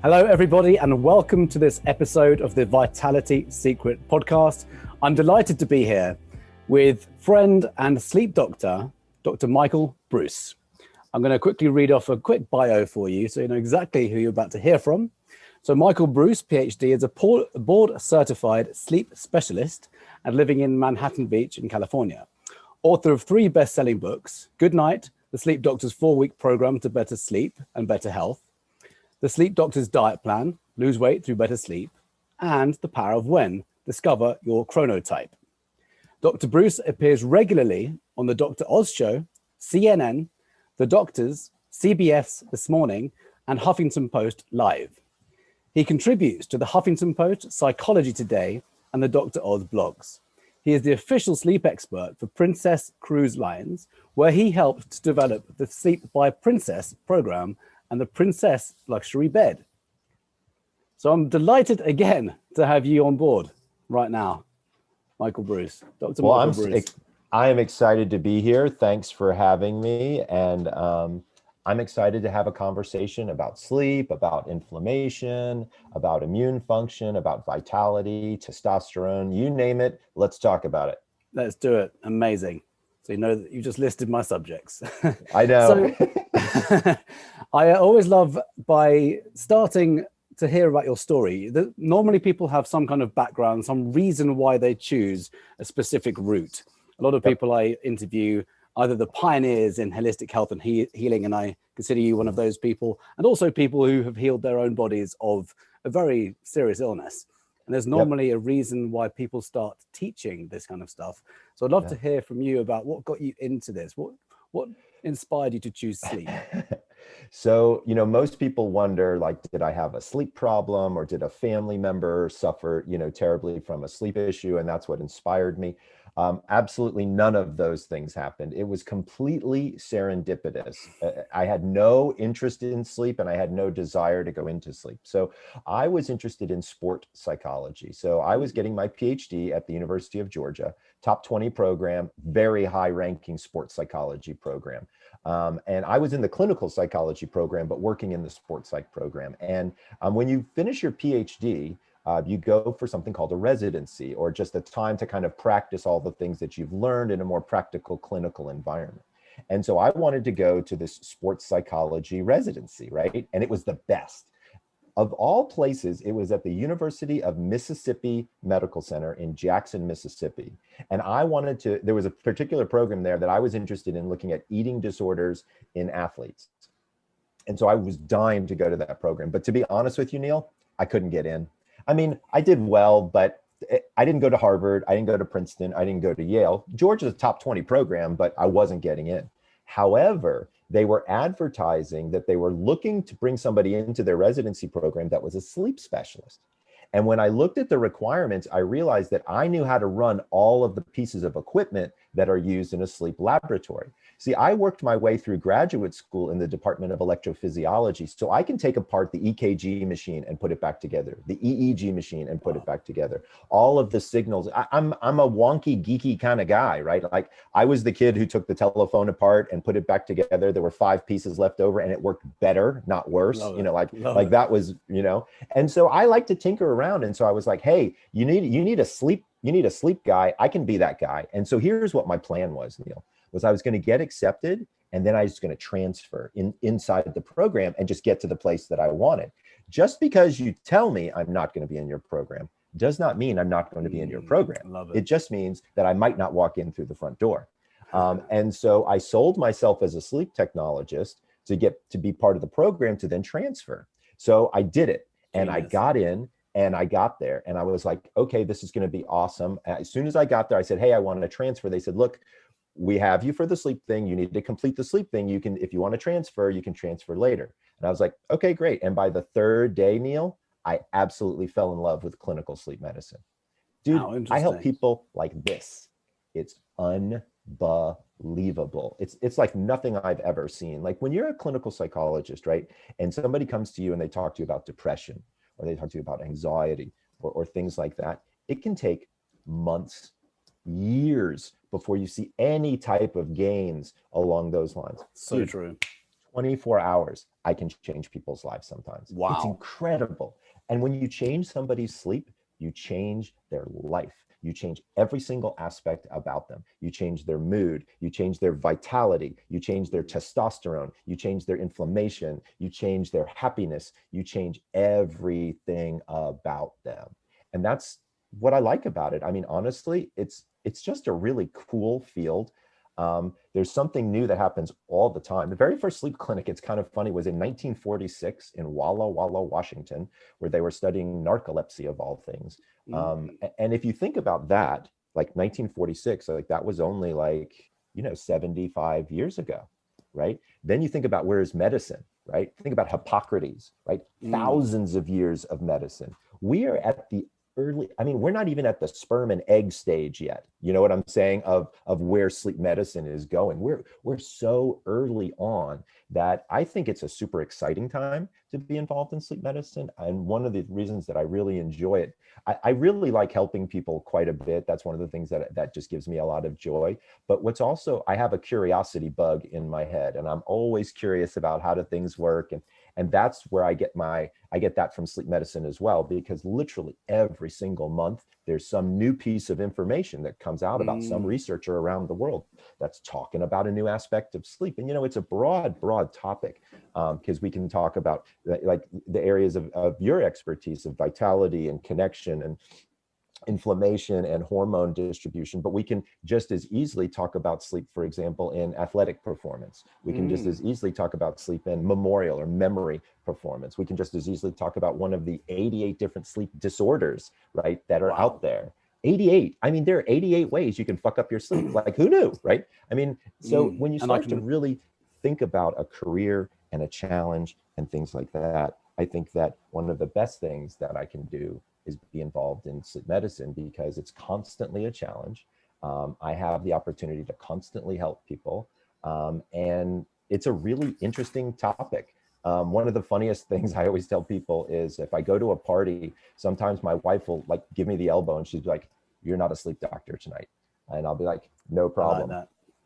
Hello, everybody, and welcome to this episode of the Vitality Secret podcast. I'm delighted to be here with friend and sleep doctor, Dr. Michael Breus. I'm going to quickly read off a quick bio for you so you know exactly who you're about to hear from. So Michael Breus, PhD, is a board-certified sleep specialist and living in Manhattan Beach in California. Author of 3 best-selling books, Good Night, The Sleep Doctor's 4-Week Program to Better Sleep and Better Health, The Sleep Doctor's Diet Plan, Lose Weight Through Better Sleep, and The Power of When, Discover Your Chronotype. Dr. Breus appears regularly on The Dr. Oz Show, CNN, The Doctors, CBS This Morning, and Huffington Post Live. He contributes to the Huffington Post, Psychology Today, and the Dr. Oz blogs. He is the official sleep expert for Princess Cruise Lines, where he helped to develop the Sleep by Princess program and the Princess Luxury Bed. So I'm delighted again to have you on board right now, Michael Breus. Dr. Michael Breus. I am excited to be here. Thanks for having me. And I'm excited to have a conversation about sleep, about inflammation, about immune function, about vitality, testosterone, you name it. Let's talk about it. Let's do it. Amazing. So you know that you just listed my subjects. I know. So, I always love by starting to hear about your story. Normally people have some kind of background, some reason why they choose a specific route. A lot of people I interview, either the pioneers in holistic health and healing, and I consider you one of those people, and also people who have healed their own bodies of a very serious illness. And there's normally a reason why people start teaching this kind of stuff. So I'd love to hear from you about what got you into this. What inspired you to choose sleep? So, most people wonder, like, did I have a sleep problem or did a family member suffer, terribly from a sleep issue? And that's what inspired me. Absolutely none of those things happened. It was completely serendipitous. I had no interest in sleep and I had no desire to go into sleep. So I was interested in sport psychology. So I was getting my PhD at the University of Georgia, top 20 program, very high ranking sports psychology program. And I was in the clinical psychology program, but working in the sports psych program. And when you finish your PhD, you go for something called a residency, or just a time to kind of practice all the things that you've learned in a more practical clinical environment. And so I wanted to go to this sports psychology residency, right? And it was the best. Of all places, it was at the University of Mississippi Medical Center in Jackson, Mississippi. And there was a particular program there that I was interested in, looking at eating disorders in athletes. And so I was dying to go to that program. But to be honest with you, Neil, I couldn't get in. I mean, I did well, but I didn't go to Harvard. I didn't go to Princeton. I didn't go to Yale. Georgia's a top 20 program, but I wasn't getting in. However, they were advertising that they were looking to bring somebody into their residency program that was a sleep specialist. And when I looked at the requirements, I realized that I knew how to run all of the pieces of equipment that are used in a sleep laboratory. See, I worked my way through graduate school in the Department of Electrophysiology, so I can take apart the EKG machine and put it back together, the EEG machine and put it back together, all of the signals. I'm a wonky, geeky kind of guy, right? Like, I was the kid who took the telephone apart and put it back together. There were 5 pieces left over and it worked better, not worse. That was, and so I like to tinker around. And so I was like, hey, you need a sleep guy. I can be that guy. And so here's what my plan was, Neil. I was going to get accepted, and then I was going to transfer inside the program and just get to the place that I wanted. Just because you tell me I'm not going to be in your program does not mean I'm not going to be in your program. It just means that I might not walk in through the front door. And so I sold myself as a sleep technologist to get to be part of the program to then transfer. So I did it, and I got in. And I got there and I was like, okay, this is going to be awesome. As soon as I got there, I said, hey, I want to transfer. They said, look, we have you for the sleep thing. You need to complete the sleep thing. You can, if you want to transfer, you can transfer later. And I was like, okay, great. And by the 3rd day, Neil, I absolutely fell in love with clinical sleep medicine. Dude, I help people like this. It's unbelievable. It's like nothing I've ever seen. Like, when you're a clinical psychologist, right? And somebody comes to you and they talk to you about depression, or they talk to you about anxiety or things like that, it can take months, years before you see any type of gains along those lines. So true. 24 hours, I can change people's lives sometimes. Wow. It's incredible. And when you change somebody's sleep, you change their life. You change every single aspect about them. You change their mood, you change their vitality, you change their testosterone, you change their inflammation, you change their happiness, you change everything about them. And that's what I like about it. I mean, honestly, it's just a really cool field. There's something new that happens all the time. The very first sleep clinic, it's kind of funny, was in 1946 in Walla Walla, Washington, where they were studying narcolepsy of all things. And if you think about that, like 1946, like that was only like, 75 years ago, right? Then you think about where is medicine, right? Think about Hippocrates, right? Thousands of years of medicine. We are at the we're not even at the sperm and egg stage yet. You know what I'm saying? Of where sleep medicine is going. We're so early on that I think it's a super exciting time to be involved in sleep medicine. And one of the reasons that I really enjoy it, I really like helping people quite a bit. That's one of the things that just gives me a lot of joy. But what's also, I have a curiosity bug in my head, and I'm always curious about how do things work. And that's where I get that from sleep medicine as well, because literally every single month, there's some new piece of information that comes out about some researcher around the world that's talking about a new aspect of sleep. And, it's a broad topic, because we can talk about like the areas of your expertise of vitality and connection and inflammation and hormone distribution, but we can just as easily talk about sleep, for example, in athletic performance. We can just as easily talk about sleep in memorial or memory performance. We can just as easily talk about one of the 88 different sleep disorders, right, that are out there. 88. I mean, there are 88 ways you can fuck up your sleep. Like, who knew, right? I mean, so when you start to really think about a career and a challenge and things like that, I think that one of the best things that I can do is be involved in sleep medicine, because it's constantly a challenge. I have the opportunity to constantly help people. And it's a really interesting topic. One of the funniest things I always tell people is if I go to a party, sometimes my wife will like give me the elbow and she's like, "You're not a sleep doctor tonight." And I'll be like, "No problem."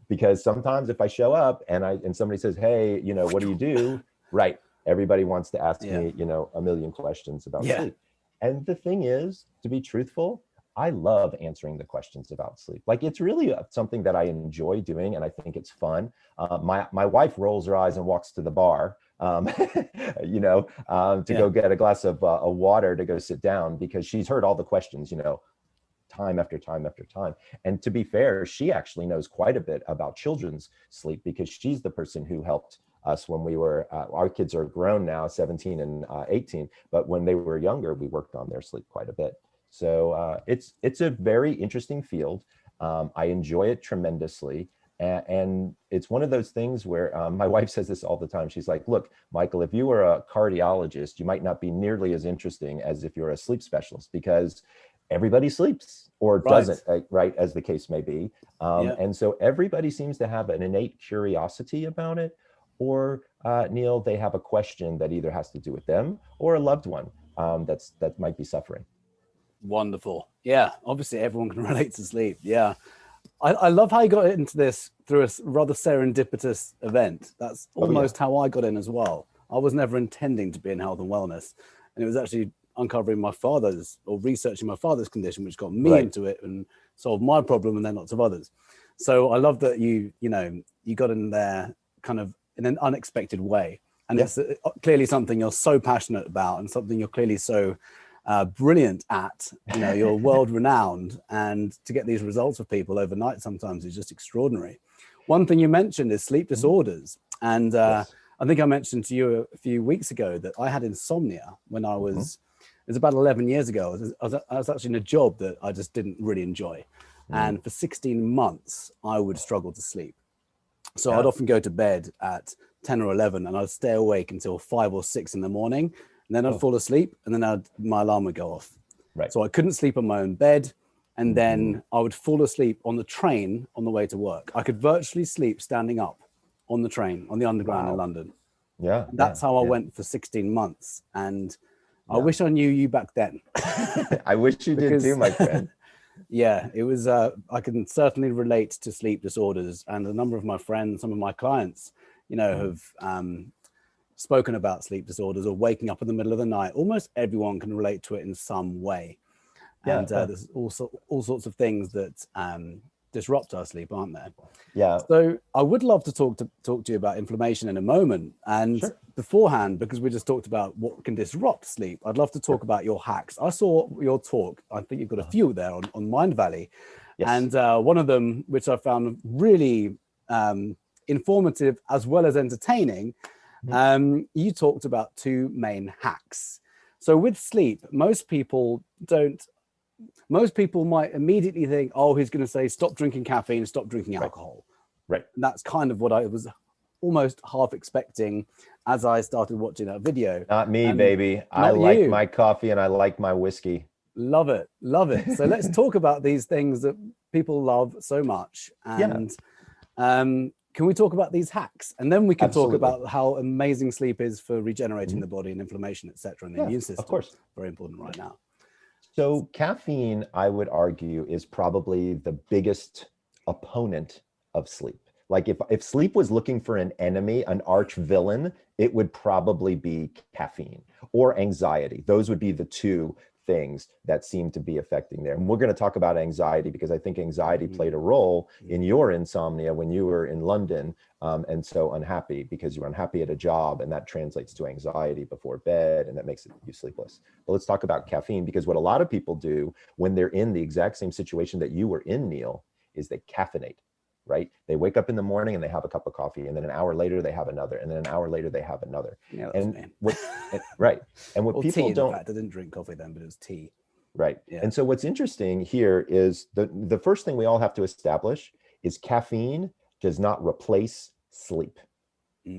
Because sometimes if I show up and somebody says, "Hey, what do you do?" Right. Everybody wants to ask me, a million questions about sleep. And the thing is, to be truthful, I love answering the questions about sleep. Like, it's really something that I enjoy doing, and I think it's fun. My wife rolls her eyes and walks to the bar, to go get a glass of water to go sit down, because she's heard all the questions, time after time after time. And to be fair, she actually knows quite a bit about children's sleep, because she's the person who helped us when we were, our kids are grown now, 17 and 18, but when they were younger, we worked on their sleep quite a bit. So it's a very interesting field. I enjoy it tremendously. And it's one of those things where my wife says this all the time. She's like, "Look, Michael, if you were a cardiologist, you might not be nearly as interesting as if you're a sleep specialist, because everybody sleeps or doesn't, right, as the case may be. And so everybody seems to have an innate curiosity about it, or Neil, they have a question that either has to do with them or a loved one that might be suffering." Wonderful. Yeah, obviously everyone can relate to sleep. Yeah. I love how you got into this through a rather serendipitous event. That's almost how I got in as well. I was never intending to be in health and wellness. And it was actually uncovering researching my father's condition, which got me into it and solved my problem, and then lots of others. So I love that you got in there kind of in an unexpected way. And it's clearly something you're so passionate about, and something you're clearly so brilliant at. You're world renowned, and to get these results for people overnight sometimes is just extraordinary. One thing you mentioned is sleep disorders. And I think I mentioned to you a few weeks ago that I had insomnia when I was, it was about 11 years ago. I was actually in a job that I just didn't really enjoy. And for 16 months, I would struggle to sleep. So I'd often go to bed at 10 or 11 and I'd stay awake until 5 or 6 in the morning. And then I'd fall asleep, and then my alarm would go off. So I couldn't sleep on my own bed. And then I would fall asleep on the train on the way to work. I could virtually sleep standing up on the train, on the underground in London. That's how I went for 16 months. And I wish I knew you back then. I wish you did too, my friend. It was, I can certainly relate to sleep disorders, and a number of my friends, some of my clients, have spoken about sleep disorders or waking up in the middle of the night. Almost everyone can relate to it in some way. And there's also all sorts of things that disrupt our sleep, aren't there? Yeah. So I would love to talk to you about inflammation in a moment. And beforehand, because we just talked about what can disrupt sleep, I'd love to talk about your hacks. I saw your talk. I think you've got a few there on Mind Valley. Yes. And one of them, which I found really informative as well as entertaining, you talked about two main hacks. So with sleep, most people might immediately think, oh, he's going to say, stop drinking caffeine, stop drinking alcohol. Right. And that's kind of what I was almost half expecting as I started watching that video. Not me, baby. I like my coffee and I like my whiskey. Love it. Love it. So let's talk about these things that people love so much. And can we talk about these hacks? And then we can talk about how amazing sleep is for regenerating the body and inflammation, et cetera, and the immune system. Of course. Very important right now. So caffeine, I would argue, is probably the biggest opponent of sleep. Like if sleep was looking for an enemy, an arch villain, it would probably be caffeine or anxiety. Those would be the two things that seem to be affecting there. And we're going to talk about anxiety because I think anxiety played a role in your insomnia when you were in London and so unhappy because you were unhappy at a job, and that translates to anxiety before bed, and that makes you sleepless. But let's talk about caffeine, because what a lot of people do when they're in the exact same situation that you were in, Neil, is they caffeinate. Right? They wake up in the morning and they have a cup of coffee, and then an hour later they have another, and then an hour later they have another. Yeah, and what people tea, don't. In fact, I didn't drink coffee then, but it was tea. Right. Yeah. And so what's interesting here is the first thing we all have to establish is caffeine does not replace sleep.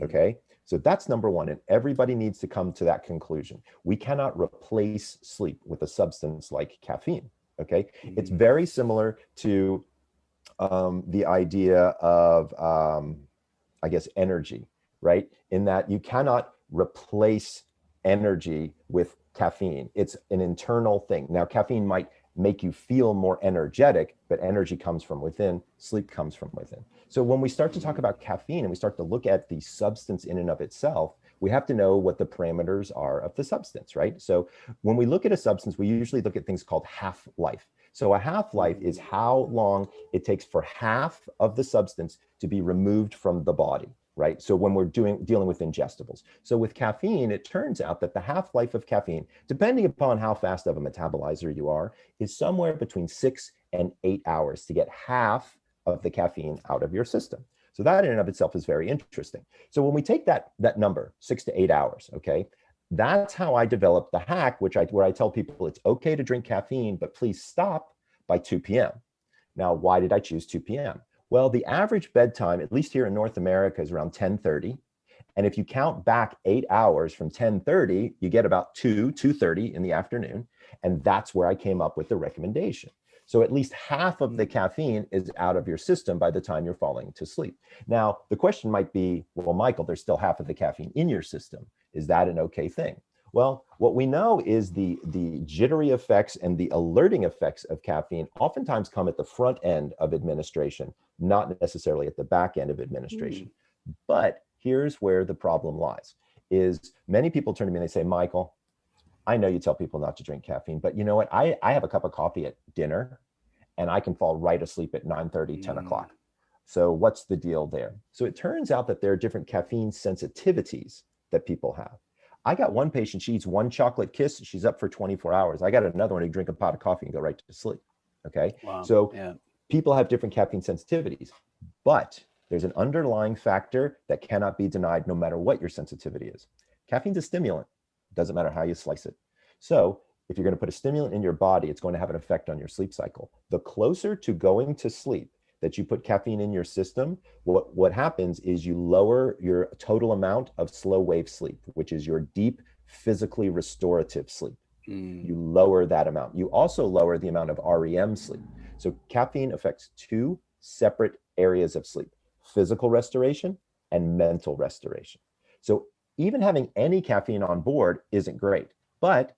Okay. So that's number one. And everybody needs to come to that conclusion. We cannot replace sleep with a substance like caffeine. Okay. It's very similar to the idea of, I guess, energy, right? In that you cannot replace energy with caffeine. It's an internal thing. Now, caffeine might make you feel more energetic, but energy comes from within, sleep comes from within. So when we start to talk about caffeine and we start to look at the substance in and of itself, we have to know what the parameters are of the substance, right? So when we look at a substance, we usually look at things called half-life. So a half-life is how long it takes for half of the substance to be removed from the body, right? So when we're dealing with ingestibles. So with caffeine, it turns out that the half-life of caffeine, depending upon how fast of a metabolizer you are, is somewhere between 6 and 8 hours to get half of the caffeine out of your system. So that in and of itself is very interesting. So when we take that number, 6 to 8 hours, okay, that's how I developed the hack, where I tell people it's okay to drink caffeine, but please stop by 2 p.m. Now, why did I choose 2 p.m.? Well, the average bedtime, at least here in North America, is around 10:30. And if you count back 8 hours from 10:30, you get about 2:30 in the afternoon. And that's where I came up with the recommendation. So at least half of the caffeine is out of your system by the time you're falling to sleep. Now, the question might be, well, Michael, there's still half of the caffeine in your system. Is that an okay thing? Well, what we know is the jittery effects and the alerting effects of caffeine oftentimes come at the front end of administration, not necessarily at the back end of administration. But here's where the problem lies, is many people turn to me and they say, Michael, I know you tell people not to drink caffeine, but you know what? I have a cup of coffee at dinner and I can fall right asleep at 9:30, 10 o'clock. So what's the deal there? So it turns out that there are different caffeine sensitivities that people have. I got one patient, she eats one chocolate kiss, she's up for 24 hours. I got another one who drink a pot of coffee and go right to sleep. Okay. Wow. So people have different caffeine sensitivities, but there's an underlying factor that cannot be denied no matter what your sensitivity is. Caffeine's a stimulant. Doesn't matter how you slice it. So if you're going to put a stimulant in your body, it's going to have an effect on your sleep cycle. The closer to going to sleep that you put caffeine in your system, what happens is you lower your total amount of slow wave sleep, which is your deep, physically restorative sleep. You lower that amount. You also lower the amount of REM sleep. So caffeine affects two separate areas of sleep: physical restoration and mental restoration. So even having any caffeine on board isn't great, but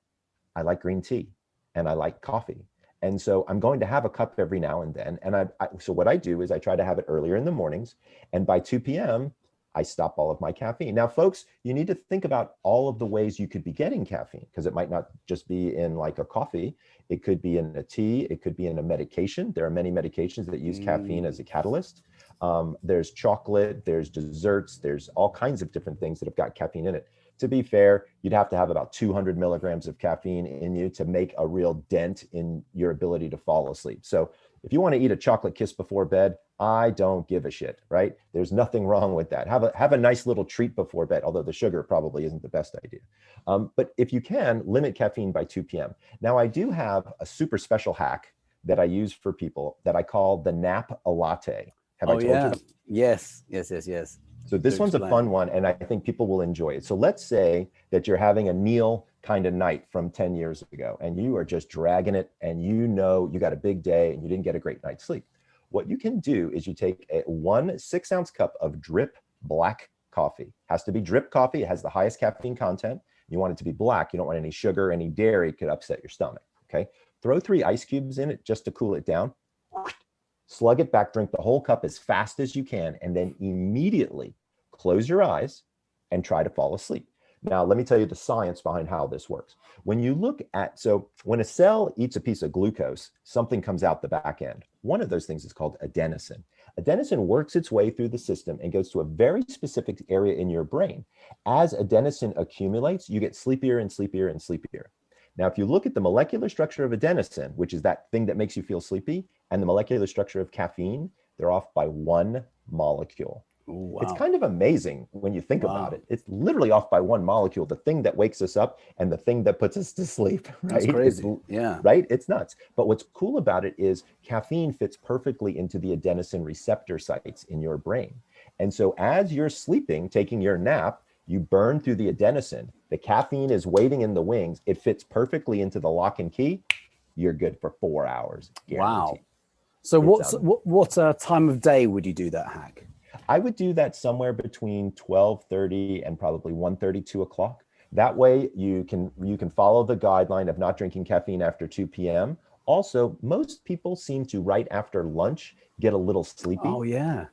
I like green tea and I like coffee. And so I'm going to have a cup every now and then. And so what I do is I try to have it earlier in the mornings. And by 2 p.m., I stop all of my caffeine. Now, folks, you need to think about all of the ways you could be getting caffeine, because it might not just be in like a coffee. It could be in a tea. It could be in a medication. There are many medications that use caffeine as a catalyst. There's chocolate, there's desserts, there's all kinds of different things that have got caffeine in it. To be fair, you'd have to have about 200 milligrams of caffeine in you to make a real dent in your ability to fall asleep. So if you want to eat a chocolate kiss before bed, I don't give a shit, right? There's nothing wrong with that. Have a nice little treat before bed, although the sugar probably isn't the best idea. But if you can, limit caffeine by 2 p.m. Now, I do have a super special hack that I use for people that I call the Napolatte. Have I told you? Yes. So this one's a fun one, and I think people will enjoy it. So let's say that you're having a Neil kind of night from 10 years ago, and you are just dragging it, and you know you got a big day and you didn't get a great night's sleep. What you can do is you take a 1 6-ounce cup of drip black coffee. Has to be drip coffee. It has the highest caffeine content. You want it to be black. You don't want any sugar, any dairy. It could upset your stomach, okay? Throw 3 ice cubes in it just to cool it down. Slug it back, drink the whole cup as fast as you can, and then immediately close your eyes and try to fall asleep. Now, let me tell you the science behind how this works. When you look at, so when a cell eats a piece of glucose, something comes out the back end. One of those things is called adenosine. Adenosine works its way through the system and goes to a very specific area in your brain. As adenosine accumulates, you get sleepier and sleepier and sleepier. Now, if you look at the molecular structure of adenosine, which is that thing that makes you feel sleepy, and the molecular structure of caffeine, they're off by 1 molecule. Wow. It's kind of amazing when you think about it. It's literally off by 1 molecule, the thing that wakes us up and the thing that puts us to sleep, right? That's crazy. Yeah. Right? It's nuts. But what's cool about it is caffeine fits perfectly into the adenosine receptor sites in your brain. And so as you're sleeping, taking your nap, you burn through the adenosine. The caffeine is waiting in the wings. It fits perfectly into the lock and key. You're good for 4 hours. Guaranteed. Wow. So what time of day would you do that hack? I would do that somewhere between 12:30 and probably 1:30, 2 o'clock. That way you can follow the guideline of not drinking caffeine after 2 p.m. Also, most people seem to right after lunch get a little sleepy. Oh, yeah.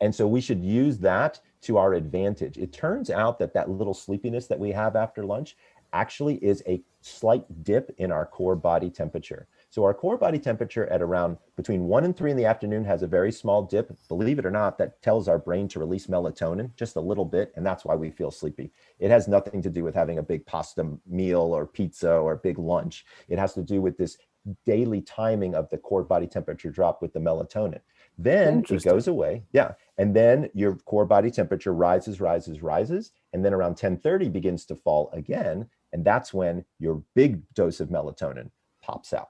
And so we should use that to our advantage. It turns out that that little sleepiness that we have after lunch actually is a slight dip in our core body temperature. So our core body temperature at around between 1 and 3 in the afternoon has a very small dip. Believe it or not, that tells our brain to release melatonin just a little bit, and that's why we feel sleepy. It has nothing to do with having a big pasta meal or pizza or big lunch. It has to do with this daily timing of the core body temperature drop with the melatonin. Then it goes away. Yeah. And then your core body temperature rises, and then around 10:30 begins to fall again. And that's when your big dose of melatonin pops out.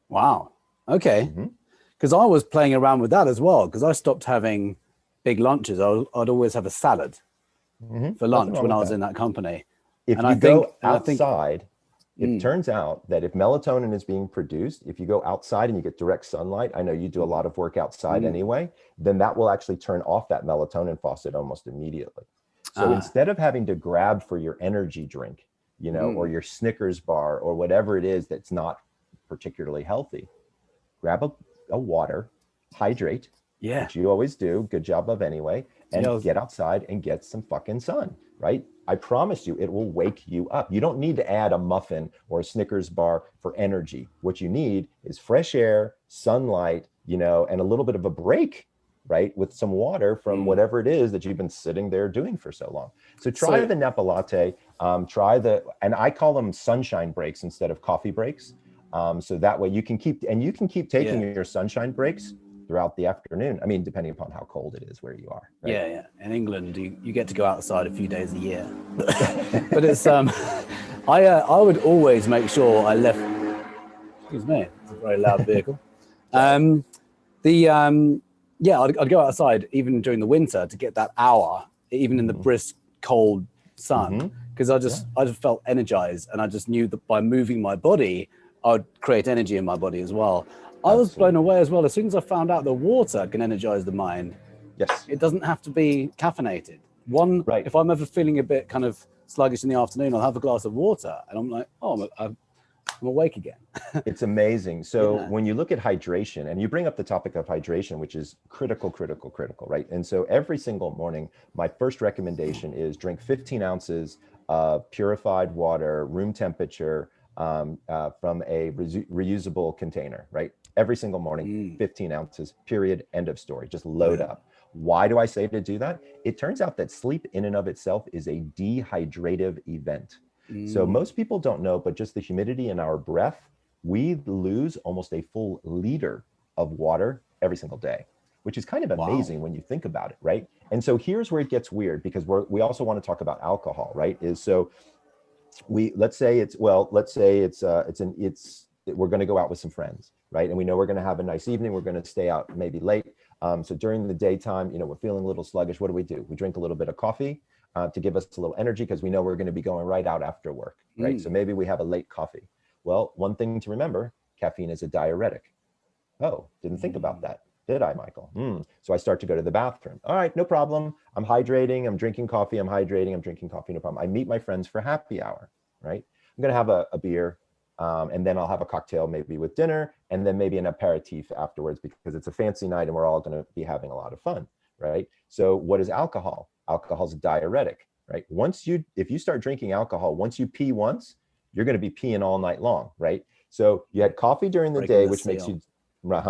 Wow. Okay. Because I was playing around with that as well, because I stopped having big lunches. I'd always have a salad for lunch when I was in that company. If you go outside, it turns out that if melatonin is being produced, if you go outside and you get direct sunlight, I know you do a lot of work outside anyway, then that will actually turn off that melatonin faucet almost immediately. So instead of having to grab for your energy drink, you know, or your Snickers bar or whatever it is that's not particularly healthy, grab a water, hydrate, which you always do, good job of anyway, and get outside and get some fucking sun, right? I promise you, it will wake you up. You don't need to add a muffin or a Snickers bar for energy. What you need is fresh air, sunlight, you know, and a little bit of a break, right? With some water from whatever it is that you've been sitting there doing for so long. So try the Napolatte, and I call them sunshine breaks instead of coffee breaks. So that way you can keep taking your sunshine breaks throughout the afternoon. I mean, depending upon how cold it is where you are. Right? Yeah. In England, you get to go outside a few days a year. But it's I would always make sure I left. Excuse me, it's a very loud vehicle. I'd go outside even during the winter to get that hour, even in the brisk, cold sun, because I just felt energized, and I just knew that by moving my body, I would create energy in my body as well. I was blown away as well. As soon as I found out that water can energize the mind, it doesn't have to be caffeinated. If I'm ever feeling a bit kind of sluggish in the afternoon, I'll have a glass of water, and I'm like, I'm awake again. It's amazing. So Yeah. when you look at hydration, and you bring up the topic of hydration, which is critical, right? And so every single morning, my first recommendation is drink 15 ounces of purified water, room temperature, from a reusable container, right? Every single morning, 15 ounces, period, end of story. Just load up. Why do I say to do that? It turns out that sleep in and of itself is a dehydrative event. So most people don't know, but just the humidity in our breath, we lose almost a full liter of water every single day, which is kind of amazing when you think about it, right? And so here's where it gets weird, because we also want to talk about alcohol, right? Let's say we're going to go out with some friends, right? And we know we're going to have a nice evening. We're going to stay out maybe late. So during the daytime, we're feeling a little sluggish. What do? We drink a little bit of coffee to give us a little energy, because we know we're going to be going right out after work, right? So maybe we have a late coffee. Well, one thing to remember, caffeine is a diuretic. Oh, didn't think about that. Did I, Michael? So I start to go to the bathroom. All right, no problem. I'm hydrating. I'm drinking coffee. I'm hydrating. I'm drinking coffee. No problem. I meet my friends for happy hour, right? I'm going to have a beer, and then I'll have a cocktail maybe with dinner, and then maybe an aperitif afterwards, because it's a fancy night and we're all going to be having a lot of fun, right? So what is alcohol? Alcohol is a diuretic, right? If you start drinking alcohol, once you pee once, you're going to be peeing all night long, right? So you had coffee during the day, which makes you,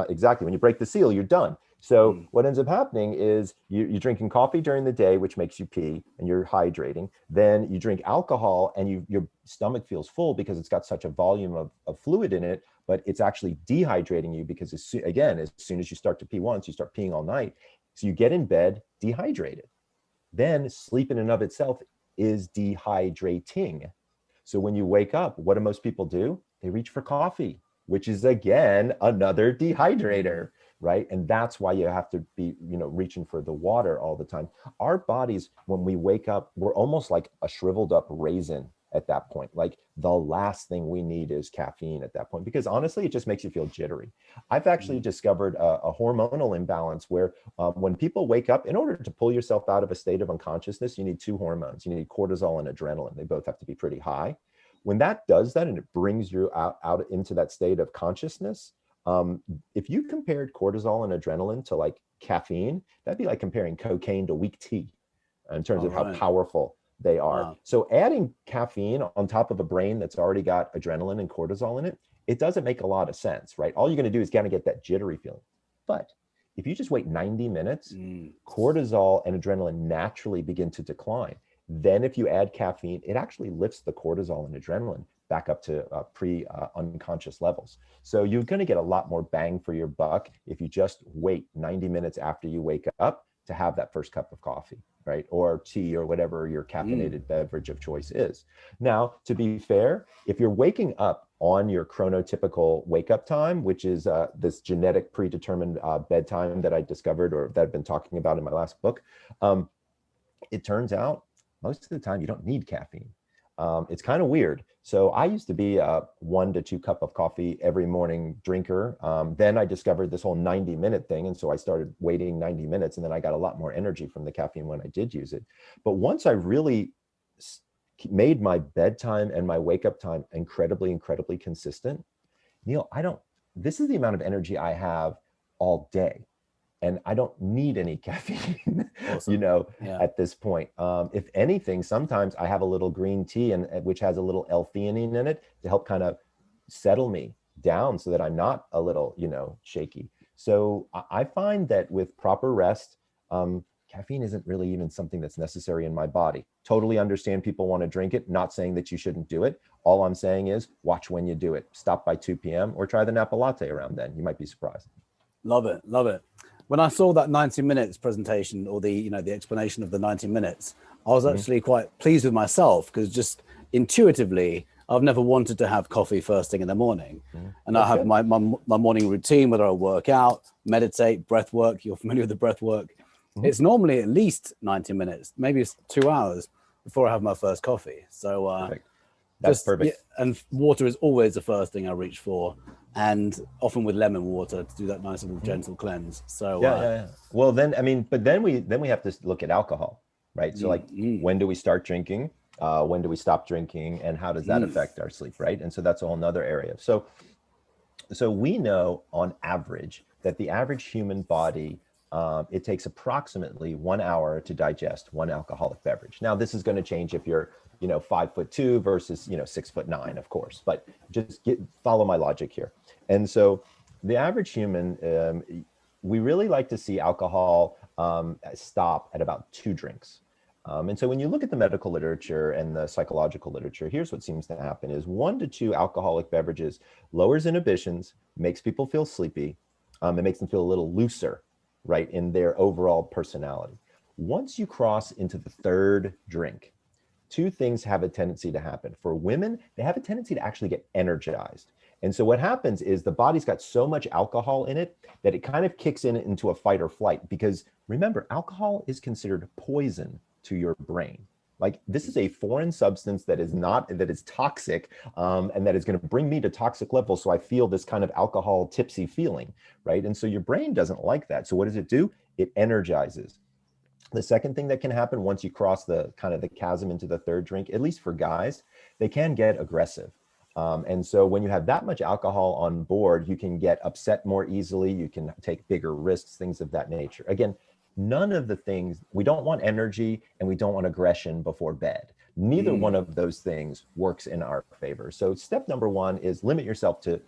exactly, when you break the seal, you're done. So what ends up happening is you're drinking coffee during the day, which makes you pee and you're hydrating. Then you drink alcohol and your stomach feels full because it's got such a volume of fluid in it, but it's actually dehydrating you, because as soon as you start to pee once, you start peeing all night. So you get in bed dehydrated. Then sleep in and of itself is dehydrating. So when you wake up, what do most people do? They reach for coffee, which is again another dehydrator, right? And that's why you have to be, reaching for the water all the time. Our bodies, when we wake up, we're almost like a shriveled up raisin at that point. Like the last thing we need is caffeine at that point, because honestly, it just makes you feel jittery. I've actually discovered a hormonal imbalance where when people wake up, in order to pull yourself out of a state of unconsciousness, you need two hormones. You need cortisol and adrenaline. They both have to be pretty high. When that does that and it brings you out into that state of consciousness, if you compared cortisol and adrenaline to like caffeine, that'd be like comparing cocaine to weak tea in terms of how powerful they are. Wow. So adding caffeine on top of a brain that's already got adrenaline and cortisol in it, it doesn't make a lot of sense, right? All you're going to do is kind of get that jittery feeling. But if you just wait 90 minutes, cortisol and adrenaline naturally begin to decline. Then if you add caffeine, it actually lifts the cortisol and adrenaline back up to pre-unconscious levels. So you're going to get a lot more bang for your buck if you just wait 90 minutes after you wake up to have that first cup of coffee, right? Or tea, or whatever your caffeinated beverage of choice is. Now, to be fair, if you're waking up on your chronotypical wake up time, which is this genetic predetermined bedtime that I discovered, or that I've been talking about in my last book, it turns out most of the time you don't need caffeine. It's kind of weird. So I used to be a 1 to 2 cup of coffee every morning drinker. Then I discovered this whole 90-minute thing. And so I started waiting 90 minutes, and then I got a lot more energy from the caffeine when I did use it. But once I really made my bedtime and my wake up time incredibly consistent, Neil, this is the amount of energy I have all day. And I don't need any caffeine, awesome. At this point. If anything, sometimes I have a little green tea, which has a little L-theanine in it to help kind of settle me down so that I'm not a little, shaky. So I find that with proper rest, caffeine isn't really even something that's necessary in my body. Totally understand people want to drink it. Not saying that you shouldn't do it. All I'm saying is watch when you do it. Stop by 2 p.m. or try the Napolatte around then. You might be surprised. Love it. Love it. When I saw that 90 minutes presentation, or the explanation of the 90 minutes, I was actually quite pleased with myself, because just intuitively, I've never wanted to have coffee first thing in the morning. And I have my morning routine, whether I work out, meditate, breath work. You're familiar with the breath work. It's normally at least 90 minutes, maybe it's 2 hours before I have my first coffee. So that's perfect. Yeah, and water is always the first thing I reach for. And often with lemon water to do that nice little gentle cleanse. So yeah. Well, then we have to look at alcohol, right? So when do we start drinking? When do we stop drinking, and how does that affect our sleep, right? And so that's a whole nother area. So we know on average that the average human body, it takes approximately 1 hour to digest one alcoholic beverage. Now, this is going to change if you're, 5'2" versus, 6'9", of course, but just follow my logic here. And so the average human, we really like to see alcohol stop at about 2 drinks. And so when you look at the medical literature and the psychological literature, here's what seems to happen is 1 to 2 alcoholic beverages lowers inhibitions, makes people feel sleepy, it makes them feel a little looser, right, in their overall personality. Once you cross into the 3rd drink, 2 things have a tendency to happen. For women, they have a tendency to actually get energized. And so what happens is the body's got so much alcohol in it that it kind of kicks into a fight or flight, because remember, alcohol is considered poison to your brain. Like, this is a foreign substance that is toxic, and that is going to bring me to toxic levels. So I feel this kind of alcohol tipsy feeling, right? And so your brain doesn't like that. So what does it do? It energizes. The second thing that can happen once you cross the kind of the chasm into the 3rd drink, at least for guys, they can get aggressive. And so when you have that much alcohol on board, you can get upset more easily. You can take bigger risks, things of that nature. Again, none of the things, we don't want energy and we don't want aggression before bed. Neither one of those things works in our favor. So step number 1 is limit yourself to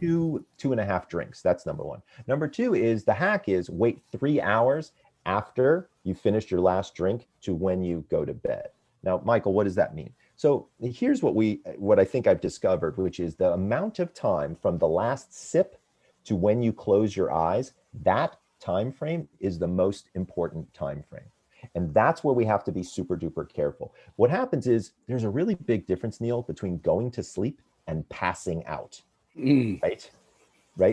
2.5 drinks. That's number 1. Number 2 is, the hack is wait 3 hours after you finished your last drink to when you go to bed. Now, Michael, what does that mean? So here's what I think I've discovered, which is the amount of time from the last sip to when you close your eyes. That time frame is the most important time frame. And that's where we have to be super duper careful. What happens is there's a really big difference, Neil, between going to sleep and passing out, right?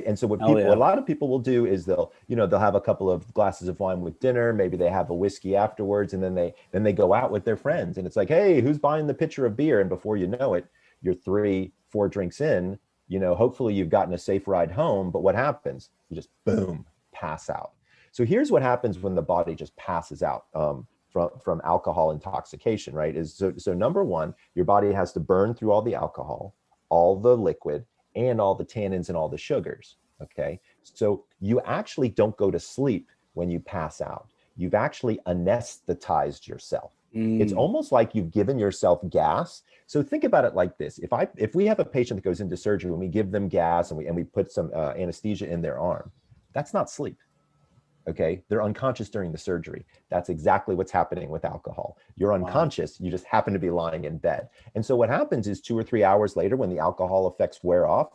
And so what a lot of people will do is they'll have a couple of glasses of wine with dinner, maybe they have a whiskey afterwards, and then they go out with their friends, and it's like, hey, who's buying the pitcher of beer? And before you know it, you're 3-4 drinks in, hopefully you've gotten a safe ride home, but what happens? You just boom, pass out. So here's what happens when the body just passes out from alcohol intoxication, right? So number 1, your body has to burn through all the alcohol, all the liquid, and all the tannins and all the sugars, okay? So you actually don't go to sleep when you pass out. You've actually anesthetized yourself. It's almost like you've given yourself gas. So think about it like this. If we have a patient that goes into surgery and we give them gas and we put some anesthesia in their arm, that's not sleep. Okay, they're unconscious during the surgery. That's exactly what's happening with alcohol. You're unconscious, you just happen to be lying in bed. And so what happens is 2 or 3 hours later, when the alcohol effects wear off,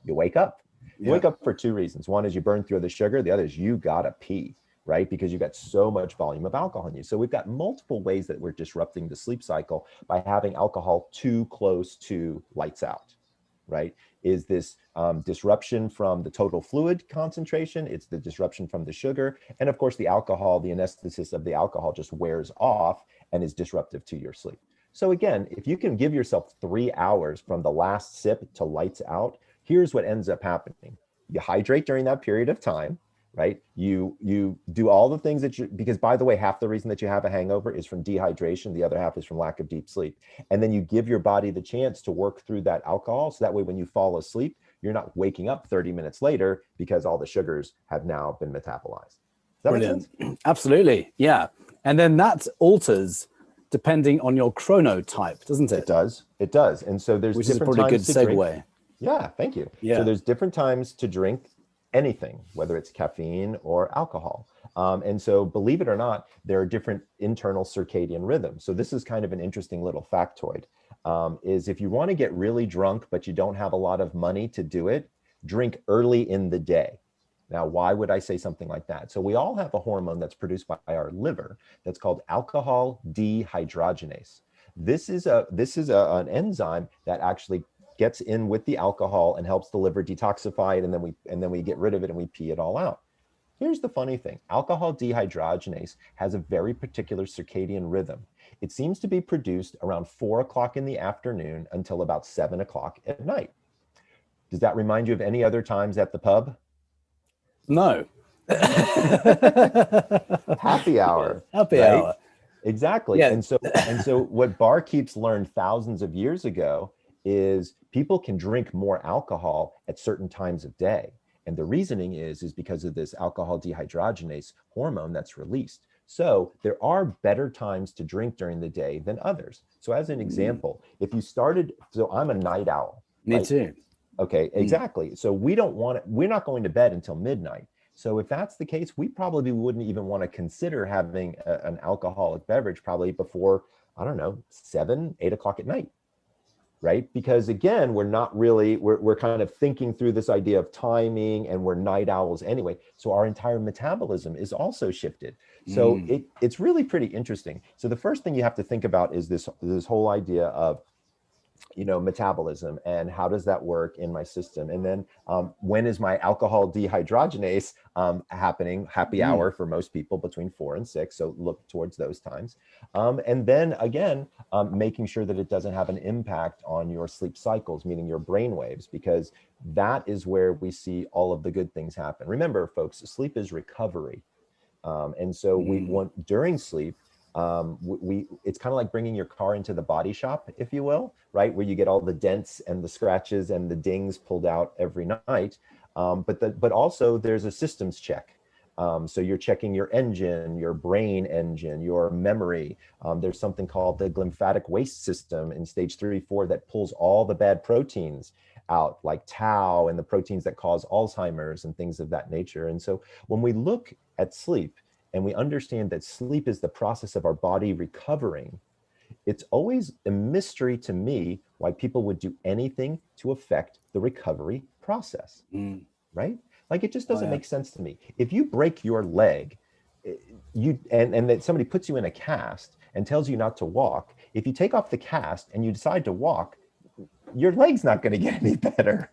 you wake up. You wake up for 2 reasons. One is you burn through the sugar. The other is you gotta pee, right? Because you've got so much volume of alcohol in you. So we've got multiple ways that we're disrupting the sleep cycle by having alcohol too close to lights out, right? Is this disruption from the total fluid concentration, it's the disruption from the sugar, and of course the alcohol, the anesthesis of the alcohol just wears off and is disruptive to your sleep. So again, if you can give yourself 3 hours from the last sip to lights out, here's what ends up happening. You hydrate during that period of time, right? You do all the things because by the way, half the reason that you have a hangover is from dehydration. The other half is from lack of deep sleep. And then you give your body the chance to work through that alcohol. So that way, when you fall asleep, you're not waking up 30 minutes later because all the sugars have now been metabolized. Does that make sense? Absolutely. Yeah. And then that alters depending on your chronotype, doesn't it? It does. And so there's which is different probably a times good to segue. drink. Yeah, thank you. Yeah. So there's different times to drink anything, whether it's caffeine or alcohol. And so believe it or not, there are different internal circadian rhythms. So this is kind of an interesting little factoid, is if you want to get really drunk, but you don't have a lot of money to do it, drink early in the day. Now, why would I say something like that? So we all have a hormone that's produced by our liver that's called alcohol dehydrogenase. This is an enzyme that actually gets in with the alcohol and helps the liver detoxify it, and then we get rid of it and we pee it all out. Here's the funny thing. Alcohol dehydrogenase has a very particular circadian rhythm. It seems to be produced around 4 o'clock in the afternoon until about 7 o'clock at night. Does that remind you of any other times at the pub? No. Happy hour. Happy right? hour. Exactly. Yeah. And so what barkeeps learned thousands of years ago is people can drink more alcohol at certain times of day. And the reasoning is because of this alcohol dehydrogenase hormone that's released. So there are better times to drink during the day than others. So as an Mm, example, if you started, so I'm a night owl, me right? too. Okay, Mm, exactly. So we're not going to bed until midnight. So if that's the case, we probably wouldn't even want to consider having an alcoholic beverage probably before, I don't know, 7, 8 o'clock at night, right? Because again, we're not really, we're kind of thinking through this idea of timing, and we're night owls anyway. So our entire metabolism is also shifted. So mm, it's really pretty interesting. So the first thing you have to think about is this whole idea of, metabolism, and how does that work in my system, and then when is my alcohol dehydrogenase happening? Happy mm. hour for most people between 4 and 6, so look towards those times. And then again, making sure that it doesn't have an impact on your sleep cycles, meaning your brain waves, because that is where we see all of the good things happen. Remember, folks, sleep is recovery. And so we Mm. want, during sleep, it's kind of like bringing your car into the body shop, if you will, right, where you get all the dents and the scratches and the dings pulled out every night. But also there's a systems check. So you're checking your engine, your brain engine, your memory. There's something called the glymphatic waste system in stage 3, 4 that pulls all the bad proteins out, like tau and the proteins that cause Alzheimer's and things of that nature. And so when we look at sleep and we understand that sleep is the process of our body recovering, it's always a mystery to me why people would do anything to affect the recovery process, Mm. right? Like, it just Oh, doesn't yeah. make sense to me. If you break your leg, and that somebody puts you in a cast and tells you not to walk, if you take off the cast and you decide to walk, your leg's not going to get any better,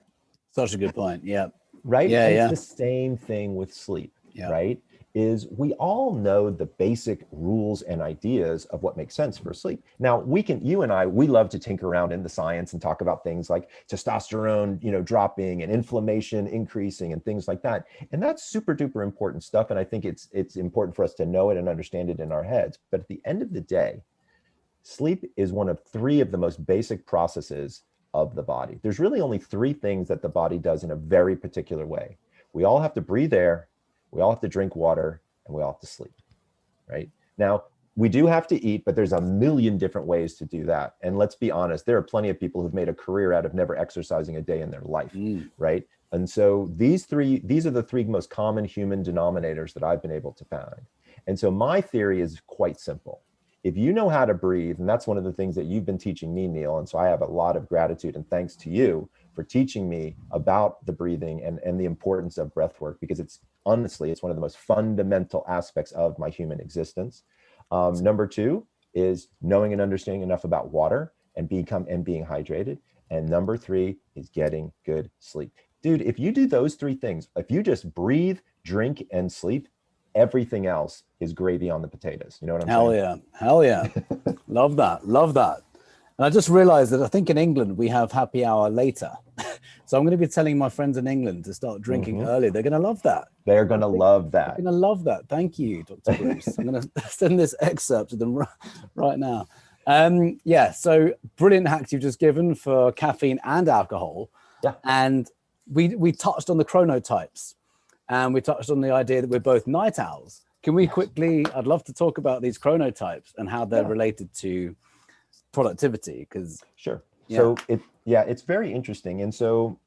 Such a good point. Yeah. right? Yeah. And it's Yeah. the same thing with sleep, Yeah. right? Is we all know the basic rules and ideas of what makes sense for sleep. Now, you and I, we love to tinker around in the science and talk about things like testosterone, dropping, and inflammation increasing and things like that. And that's super duper important stuff. And I think it's important for us to know it and understand it in our heads. But at the end of the day, sleep is one of 3 of the most basic processes of the body. There's really only 3 things that the body does in a very particular way. We all have to breathe air, we all have to drink water, and we all have to sleep, right? Now, we do have to eat, but there's a million different ways to do that. And let's be honest, there are plenty of people who've made a career out of never exercising a day in their life, Mm. right? And so these are the 3 most common human denominators that I've been able to find. And so my theory is quite simple. If you know how to breathe, and that's one of the things that you've been teaching me, Neil, and so I have a lot of gratitude and thanks to you for teaching me about the breathing and the importance of breath work, because it's honestly, it's one of the most fundamental aspects of my human existence. Number 2 is knowing and understanding enough about water and being hydrated. And number 3 is getting good sleep. Dude, if you do those 3 things, if you just breathe, drink, and sleep, everything else is gravy on the potatoes. You know what I'm Hell saying? yeah. Hell yeah. Love that. Love that. And I just realized that I think in England we have happy hour later. So I'm going to be telling my friends in England to start drinking Mm-hmm. early. They're going to love that. They're going to love They're that. going to love that. Thank you, Dr. Breus. I'm going to send this excerpt to them right now. Yeah, so brilliant hacks you've just given for caffeine and alcohol. Yeah. And we touched on the chronotypes, and we touched on the idea that we're both night owls. Can we quickly, I'd love to talk about these chronotypes and how they're related to productivity, because Sure. So it's very interesting. And so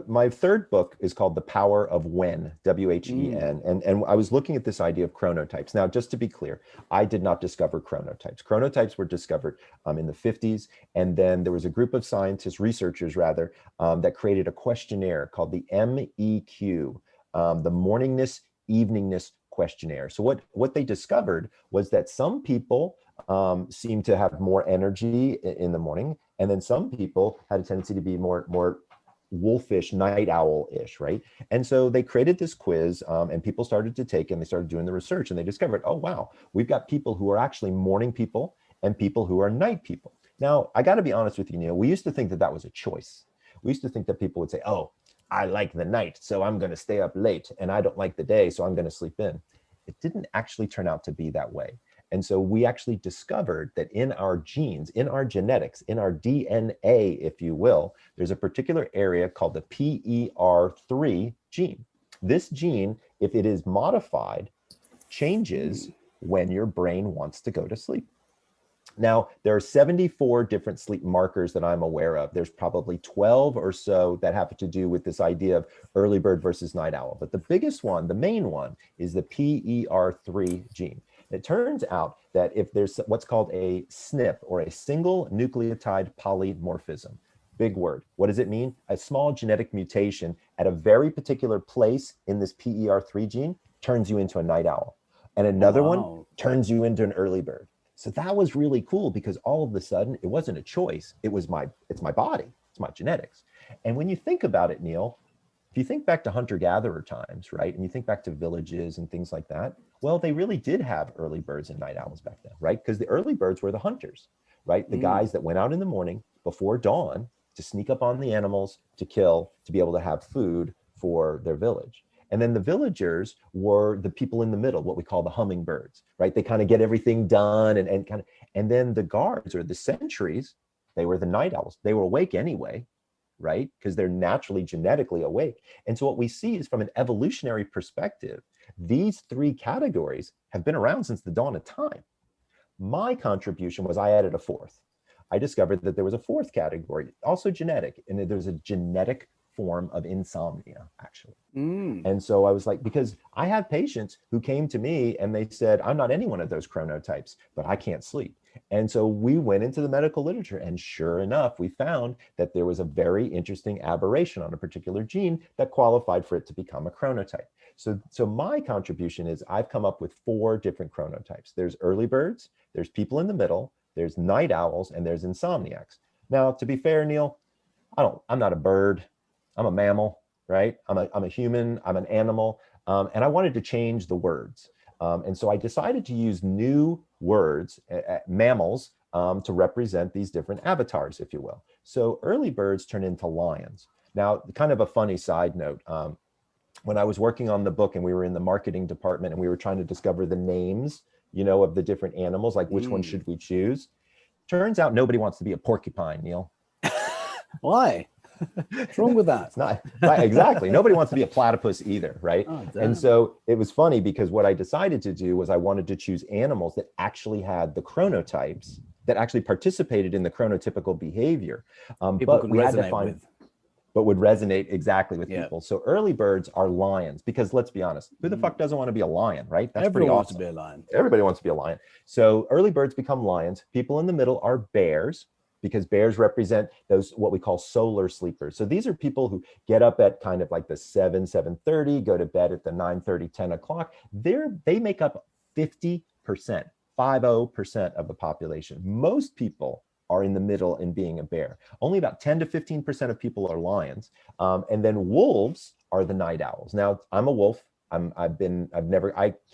my 3rd book is called The Power of When, WHEN. And I was looking at this idea of chronotypes. Now, just to be clear, I did not discover chronotypes. Chronotypes were discovered in the 50s. And then there was a group of scientists, researchers rather, that created a questionnaire called the MEQ, the Morningness Eveningness Questionnaire. So what they discovered was that some people seem to have more energy in the morning, and then some people had a tendency to be more wolfish, night owl-ish, right? And so they created this quiz, and people started to take it, and they started doing the research, and they discovered, oh wow, we've got people who are actually morning people and people who are night people. Now, I got to be honest with you, Neil, we used to think that that was a choice. We used to think that people would say, oh, I like the night, so I'm going to stay up late, and I don't like the day, so I'm going to sleep in. It didn't actually turn out to be that way. And so we actually discovered that in our genes, in our genetics, in our DNA, if you will, there's a particular area called the PER3 gene. This gene, if it is modified, changes when your brain wants to go to sleep. Now, there are 74 different sleep markers that I'm aware of. There's probably 12 or so that have to do with this idea of early bird versus night owl. But the biggest one, the main one, is the PER3 gene. It turns out that if there's what's called a SNP, or a single nucleotide polymorphism, big word. What does it mean? A small genetic mutation at a very particular place in this PER3 gene turns you into a night owl. And another one turns you into an early bird. So that was really cool, because all of a sudden it wasn't a choice. It's my body, it's my genetics. And when you think about it, Neil, if you think back to hunter-gatherer times, right? And you think back to villages and things like that, well, they really did have early birds and night owls back then, right? Because the early birds were the hunters, right? The guys that went out in the morning before dawn to sneak up on the animals, to kill, to be able to have food for their village. And then the villagers were the people in the middle, what we call the hummingbirds, right? They kind of get everything done and then the guards, or the sentries, they were the night owls. They were awake anyway, right? Because they're naturally genetically awake. And so what we see is, from an evolutionary perspective, these three categories have been around since the dawn of time. My contribution was I added a fourth. I discovered that there was a fourth category, also genetic, and there's a genetic form of insomnia, actually. And so I was like, because I have patients who came to me and they said, I'm not any one of those chronotypes, but I can't sleep. And so we went into the medical literature, and sure enough, we found that there was a very interesting aberration on a particular gene that qualified for it to become a chronotype. So my contribution is, I've come up with 4 different chronotypes. There's early birds, there's people in the middle, there's night owls, and there's insomniacs. Now, to be fair, Neil, I'm not a bird. I'm a mammal, right? I'm a human, I'm an animal. And I wanted to change the words. And so I decided to use new words, mammals, to represent these different avatars, if you will. So early birds turn into lions. Now, kind of a funny side note, when I was working on the book and we were in the marketing department and we were trying to discover the names, of the different animals, like which one should we choose? Turns out nobody wants to be a porcupine, Neil. Why? What's wrong with that? It's not right, exactly. Nobody wants to be a platypus either, right? Oh, and so it was funny, because what I decided to do was I wanted to choose animals that actually had the chronotypes, that actually participated in the chronotypical behavior. But we had to find, but would resonate exactly with people. So early birds are lions, because let's be honest, who the fuck doesn't want to be a lion, right? That's pretty awesome. Wants to be a lion. Everybody wants to be a lion. So early birds become lions. People in the middle are bears, because bears represent those, what we call solar sleepers. So these are people who get up at kind of like the 7:30, go to bed at the 9:30, 10 o'clock. They make up 50%, 50% of the population. Most people are in the middle in being a bear. Only about 10 to 15% of people are lions. And then wolves are the night owls. Now, I'm a wolf. I can't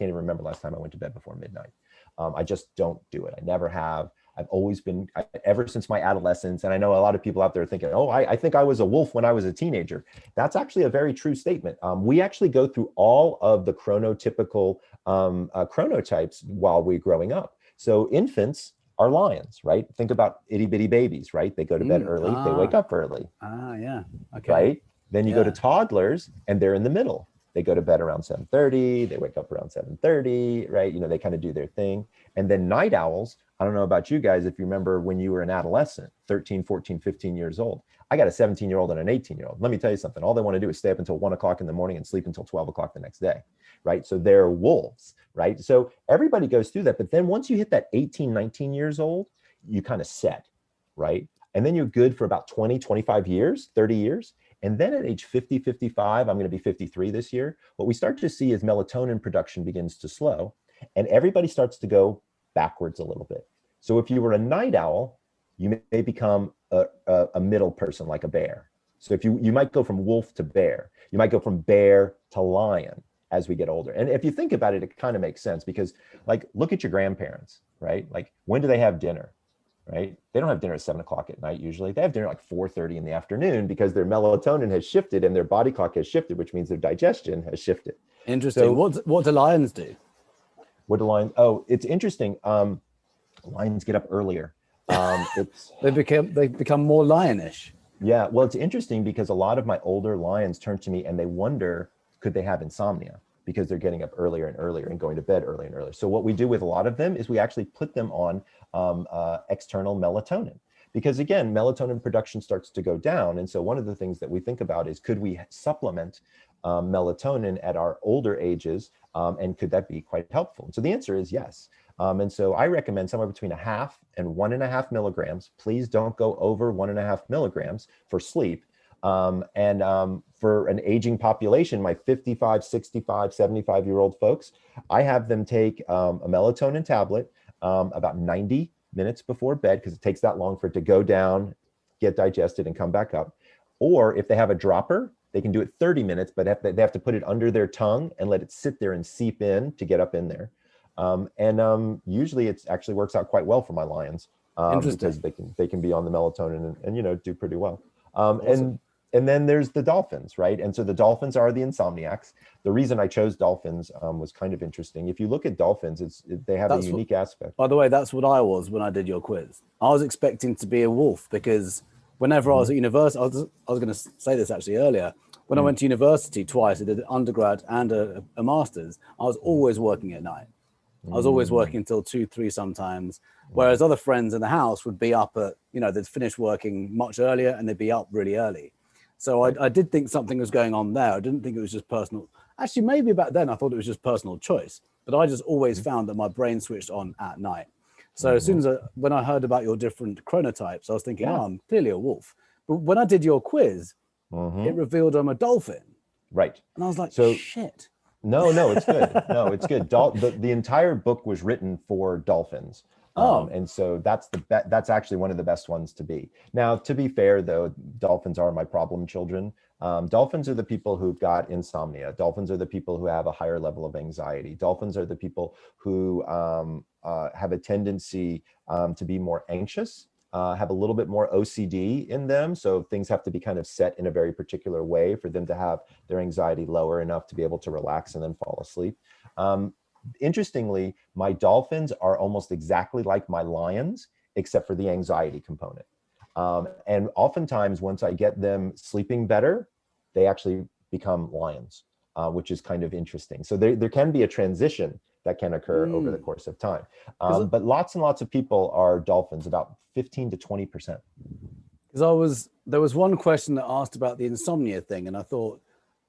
even remember last time I went to bed before midnight. I just don't do it. I never have. I've always been, ever since my adolescence, and I know a lot of people out there thinking, oh, I think I was a wolf when I was a teenager. That's actually a very true statement. We actually go through all of the chronotypical chronotypes while we're growing up. So infants are lions, right? Think about itty bitty babies, right? They go to bed early, they wake up early. Yeah. Okay. Right? Then you go to toddlers, and they're in the middle. They go to bed around 7:30, they wake up around 7:30, right? They kind of do their thing. And then night owls, I don't know about you guys, if you remember when you were an adolescent, 13, 14, 15 years old. I got a 17-year-old and an 18-year-old. Let me tell you something. All they want to do is stay up until 1 o'clock in the morning and sleep until 12 o'clock the next day, right? So they're wolves, right? So everybody goes through that. But then once you hit that 18, 19 years old, you kind of set, right? And then you're good for about 20, 25 years, 30 years. And then at age 50, 55, I'm going to be 53 this year, what we start to see is melatonin production begins to slow, and everybody starts to go backwards a little bit. So if you were a night owl, you may become a middle person, like a bear. So if you might go from wolf to bear, you might go from bear to lion as we get older. And if you think about it, it kind of makes sense, because like, look at your grandparents, right? Like, when do they have dinner? Right? They don't have dinner at 7 o'clock at night. Usually they have dinner like 4:30 in the afternoon, because their melatonin has shifted and their body clock has shifted, which means their digestion has shifted. Interesting. So, what do lions do? What do lions? Oh, it's interesting. Lions get up earlier. It's They become more lionish. Yeah, well, it's interesting because a lot of my older lions turn to me and they wonder, could they have insomnia? Because they're getting up earlier and earlier and going to bed earlier and earlier. So what we do with a lot of them is we actually put them on external melatonin. Because again, melatonin production starts to go down. And so one of the things that we think about is, could we supplement melatonin at our older ages? And could that be quite helpful? So the answer is yes. And so I recommend somewhere between 0.5 and 1.5 milligrams. Please don't go over 1.5 milligrams for sleep. For an aging population, my 55, 65, 75-year-old folks, I have them take a melatonin tablet about 90 minutes before bed, because it takes that long for it to go down, get digested, and come back up. Or if they have a dropper, they can do it 30 minutes, but they have to put it under their tongue and let it sit there and seep in to get up in there. Usually it actually works out quite well for my lions, because they can be on the melatonin and do pretty well. Awesome. And then there's the dolphins, right? And so the dolphins are the insomniacs. The reason I chose dolphins was kind of interesting. If you look at dolphins, they have a unique aspect. By the way, that's what I was when I did your quiz. I was expecting to be a wolf, because whenever I was at university, I was going to say this actually earlier. When I went to university twice, I did an undergrad and a master's. I was always working at night. I was always working until 2, 3 sometimes. Whereas other friends in the house would be up at, they'd finish working much earlier and they'd be up really early. So I did think something was going on there. I didn't think it was just personal. Actually, maybe back then I thought it was just personal choice, but I just always found that my brain switched on at night. So as soon as when I heard about your different chronotypes, I was thinking, oh, I'm clearly a wolf. But when I did your quiz, it revealed I'm a dolphin. Right. And I was like, so, shit. No, it's good. No, it's good. The entire book was written for dolphins. And so that's actually one of the best ones to be. Now, to be fair, though, dolphins are my problem children. Dolphins are the people who've got insomnia. Dolphins are the people who have a higher level of anxiety. Dolphins are the people who have a tendency to be more anxious, have a little bit more OCD in them. So things have to be kind of set in a very particular way for them to have their anxiety lower enough to be able to relax and then fall asleep. Interestingly, my dolphins are almost exactly like my lions, except for the anxiety component. And oftentimes, once I get them sleeping better, they actually become lions, which is kind of interesting. So there can be a transition that can occur over the course of time. But lots and lots of people are dolphins, about 15 to 20%. Because there was one question that asked about the insomnia thing, and I thought,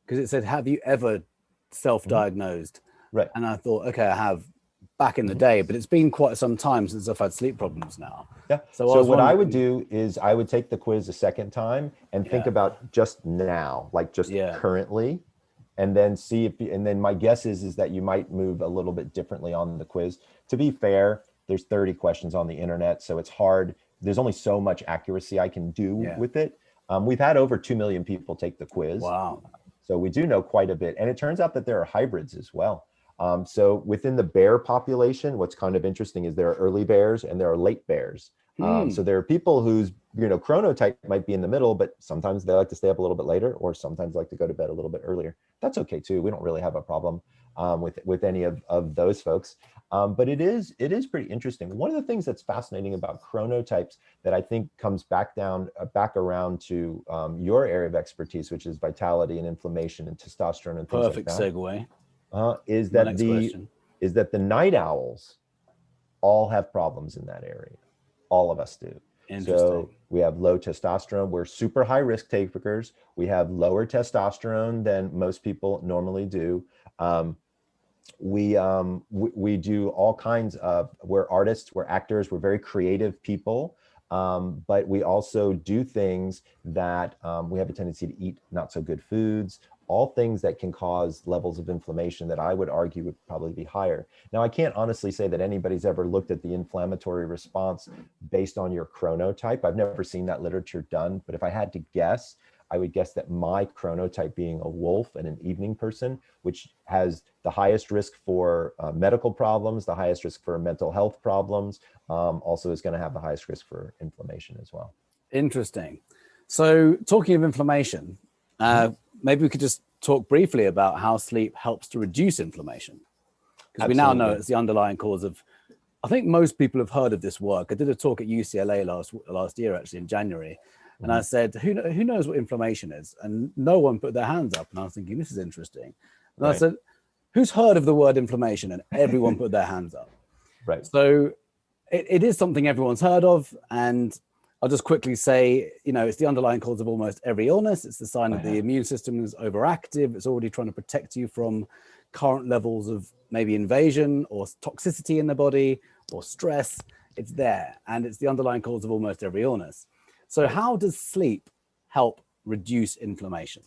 because it said, have you ever self-diagnosed? Right. And I thought, okay, I have back in the day, but it's been quite some time since I've had sleep problems now. Yeah. So what I would do is I would take the quiz a second time and think about just now, like just currently, and then see if, and then my guess is that you might move a little bit differently on the quiz. To be fair, there's 30 questions on the internet, so it's hard. There's only so much accuracy I can do with it. We've had over 2 million people take the quiz. Wow. So we do know quite a bit. And it turns out that there are hybrids as well. So within the bear population, what's kind of interesting is there are early bears and there are late bears. So there are people whose chronotype might be in the middle, but sometimes they like to stay up a little bit later, or sometimes like to go to bed a little bit earlier. That's okay too. We don't really have a problem with any of those folks. But it is pretty interesting. One of the things that's fascinating about chronotypes that I think comes back around to your area of expertise, which is vitality and inflammation and testosterone and things like that. Perfect segue. Is that the night owls all have problems in that area. All of us do. So we have low testosterone. We're super high risk takers. We have lower testosterone than most people normally do. We do all kinds of, we're artists, we're actors, we're very creative people. But we also do things that we have a tendency to eat not so good foods, all things that can cause levels of inflammation that I would argue would probably be higher. Now, I can't honestly say that anybody's ever looked at the inflammatory response based on your chronotype. I've never seen that literature done, but if I had to guess, I would guess that my chronotype, being a wolf and an evening person, which has the highest risk for medical problems, the highest risk for mental health problems, also is going to have the highest risk for inflammation as well. Interesting. So talking of inflammation, maybe we could just talk briefly about how sleep helps to reduce inflammation. Because we now know it's the underlying cause of, I think most people have heard of this work. I did a talk at UCLA last year, actually in January. And I said, who knows what inflammation is? And no one put their hands up. And I was thinking, this is interesting. And I said, who's heard of the word inflammation? And everyone put their hands up. Right. So it is something everyone's heard of. And I'll just quickly say, it's the underlying cause of almost every illness. It's the sign that the immune system is overactive. It's already trying to protect you from current levels of maybe invasion or toxicity in the body or stress. It's there. And it's the underlying cause of almost every illness. So how does sleep help reduce inflammation?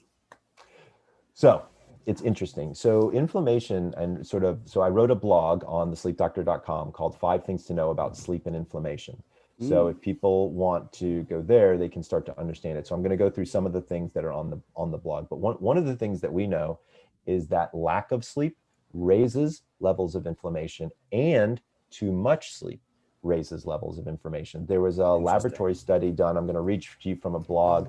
So it's interesting. So inflammation and so I wrote a blog on thesleepdoctor.com called 5 Things to Know About Sleep and Inflammation. So if people want to go there, they can start to understand it. So I'm going to go through some of the things that are on the blog. But one of the things that we know is that lack of sleep raises levels of inflammation, and too much sleep raises levels of inflammation. There was a laboratory study done. I'm going to read to you from a blog.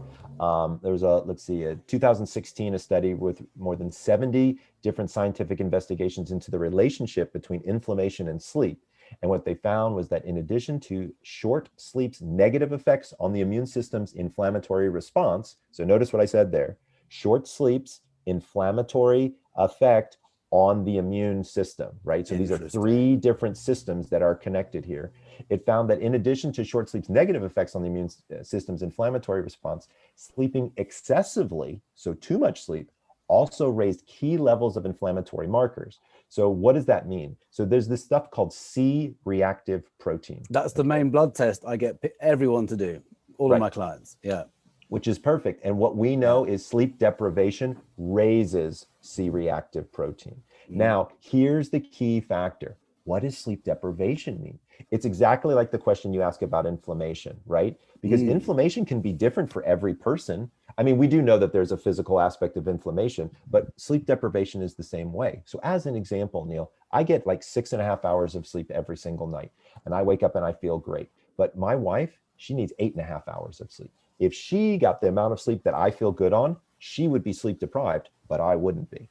There was a 2016, a study with more than 70 different scientific investigations into the relationship between inflammation and sleep. And what they found was that in addition to short sleep's negative effects on the immune system's inflammatory response, so notice what I said there, short sleep's inflammatory effect on the immune system, right? So these are 3 different systems that are connected here. It found that in addition to short sleep's negative effects on the immune system's inflammatory response, sleeping excessively, so too much sleep, also raised key levels of inflammatory markers. So what does that mean? So there's this stuff called C-reactive protein. That's the main blood test I get everyone to do, all of my clients. Yeah. Which is perfect. And what we know is sleep deprivation raises C-reactive protein. Now, here's the key factor. What does sleep deprivation mean? It's exactly like the question you ask about inflammation, right? Because inflammation can be different for every person. I mean, we do know that there's a physical aspect of inflammation, but sleep deprivation is the same way. So as an example, Neil, I get like 6.5 hours of sleep every single night, and I wake up and I feel great. But my wife, she needs 8.5 hours of sleep. If she got the amount of sleep that I feel good on, she would be sleep deprived, but I wouldn't be.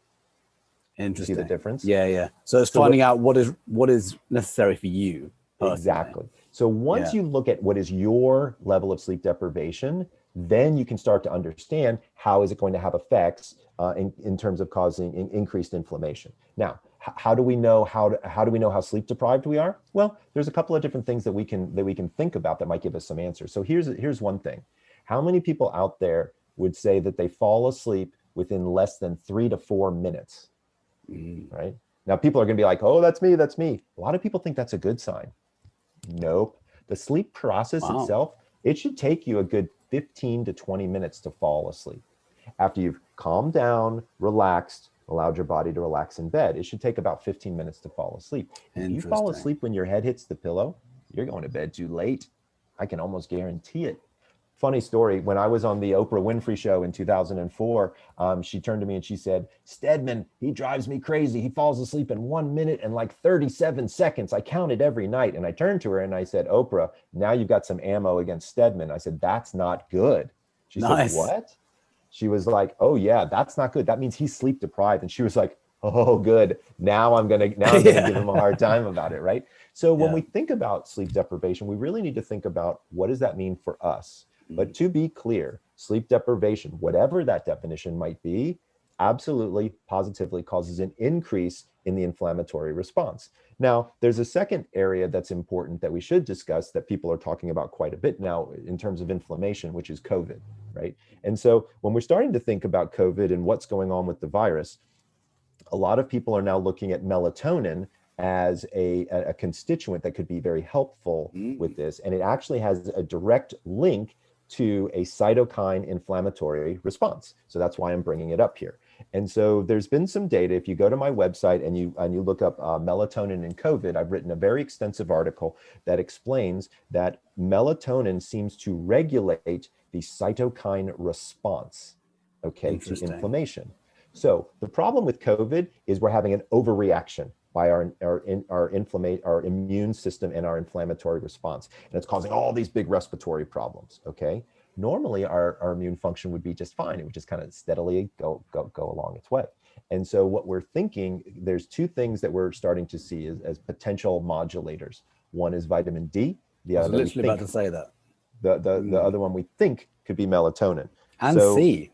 Interesting. See the difference? Yeah. So it's finding out what is necessary for you personally. Exactly. So once you look at what is your level of sleep deprivation, then you can start to understand how is it going to have effects in terms of causing increased inflammation. Now, how do we know how sleep deprived we are? Well, there's a couple of different things that we can think about that might give us some answers. So here's one thing. How many people out there would say that they fall asleep within less than 3 to 4 minutes? Right? Now, people are going to be like, oh, that's me. A lot of people think that's a good sign. Nope. The sleep process itself, it should take you a good 15 to 20 minutes to fall asleep. After you've calmed down, relaxed, allowed your body to relax in bed, it should take about 15 minutes to fall asleep. If you fall asleep when your head hits the pillow, you're going to bed too late. I can almost guarantee it. Funny story, when I was on the Oprah Winfrey Show in 2004, she turned to me and she said, Stedman, he drives me crazy. He falls asleep in 1 minute and like 37 seconds. I count it every night. And I turned to her and I said, Oprah, now you've got some ammo against Stedman. I said, that's not good. She said, what? She was like, oh yeah, that's not good. That means he's sleep deprived. And she was like, oh, good. Now I'm gonna give him a hard time about it, right? So when we think about sleep deprivation, we really need to think about what does that mean for us? But to be clear, sleep deprivation, whatever that definition might be, absolutely, positively causes an increase in the inflammatory response. Now, there's a second area that's important that we should discuss that people are talking about quite a bit now in terms of inflammation, which is COVID, right? And so when we're starting to think about COVID and what's going on with the virus, a lot of people are now looking at melatonin as a constituent that could be very helpful with this. And it actually has a direct link to a cytokine inflammatory response. So that's why I'm bringing it up here. And so there's been some data. If you go to my website and you look up melatonin and COVID, I've written a very extensive article that explains that melatonin seems to regulate the cytokine response, okay, to inflammation. So the problem with COVID is we're having an overreaction by our immune system and our inflammatory response. And it's causing all these big respiratory problems, okay? Normally our immune function would be just fine. It would just kind of steadily go along its way. And so what we're thinking, there's two things that we're starting to see as potential modulators. One is vitamin D. The I was other literally about to say that. The other one we think could be melatonin. And C.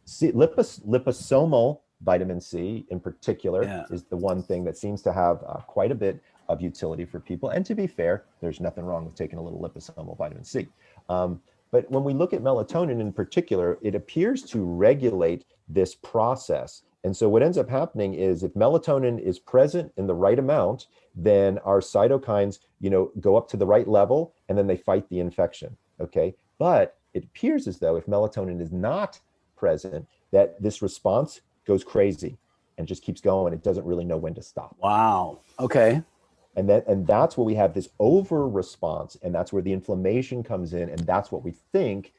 Liposomal vitamin C in particular is the one thing that seems to have quite a bit of utility for people. And to be fair, there's nothing wrong with taking a little liposomal vitamin C. But when we look at melatonin in particular, it appears to regulate this process. And so what ends up happening is if melatonin is present in the right amount, then our cytokines, go up to the right level, and then they fight the infection. Okay. But it appears as though if melatonin is not present, that this response goes crazy and just keeps going. It doesn't really know when to stop. Wow. Okay. And that's where we have this over response, and that's where the inflammation comes in, and that's what we think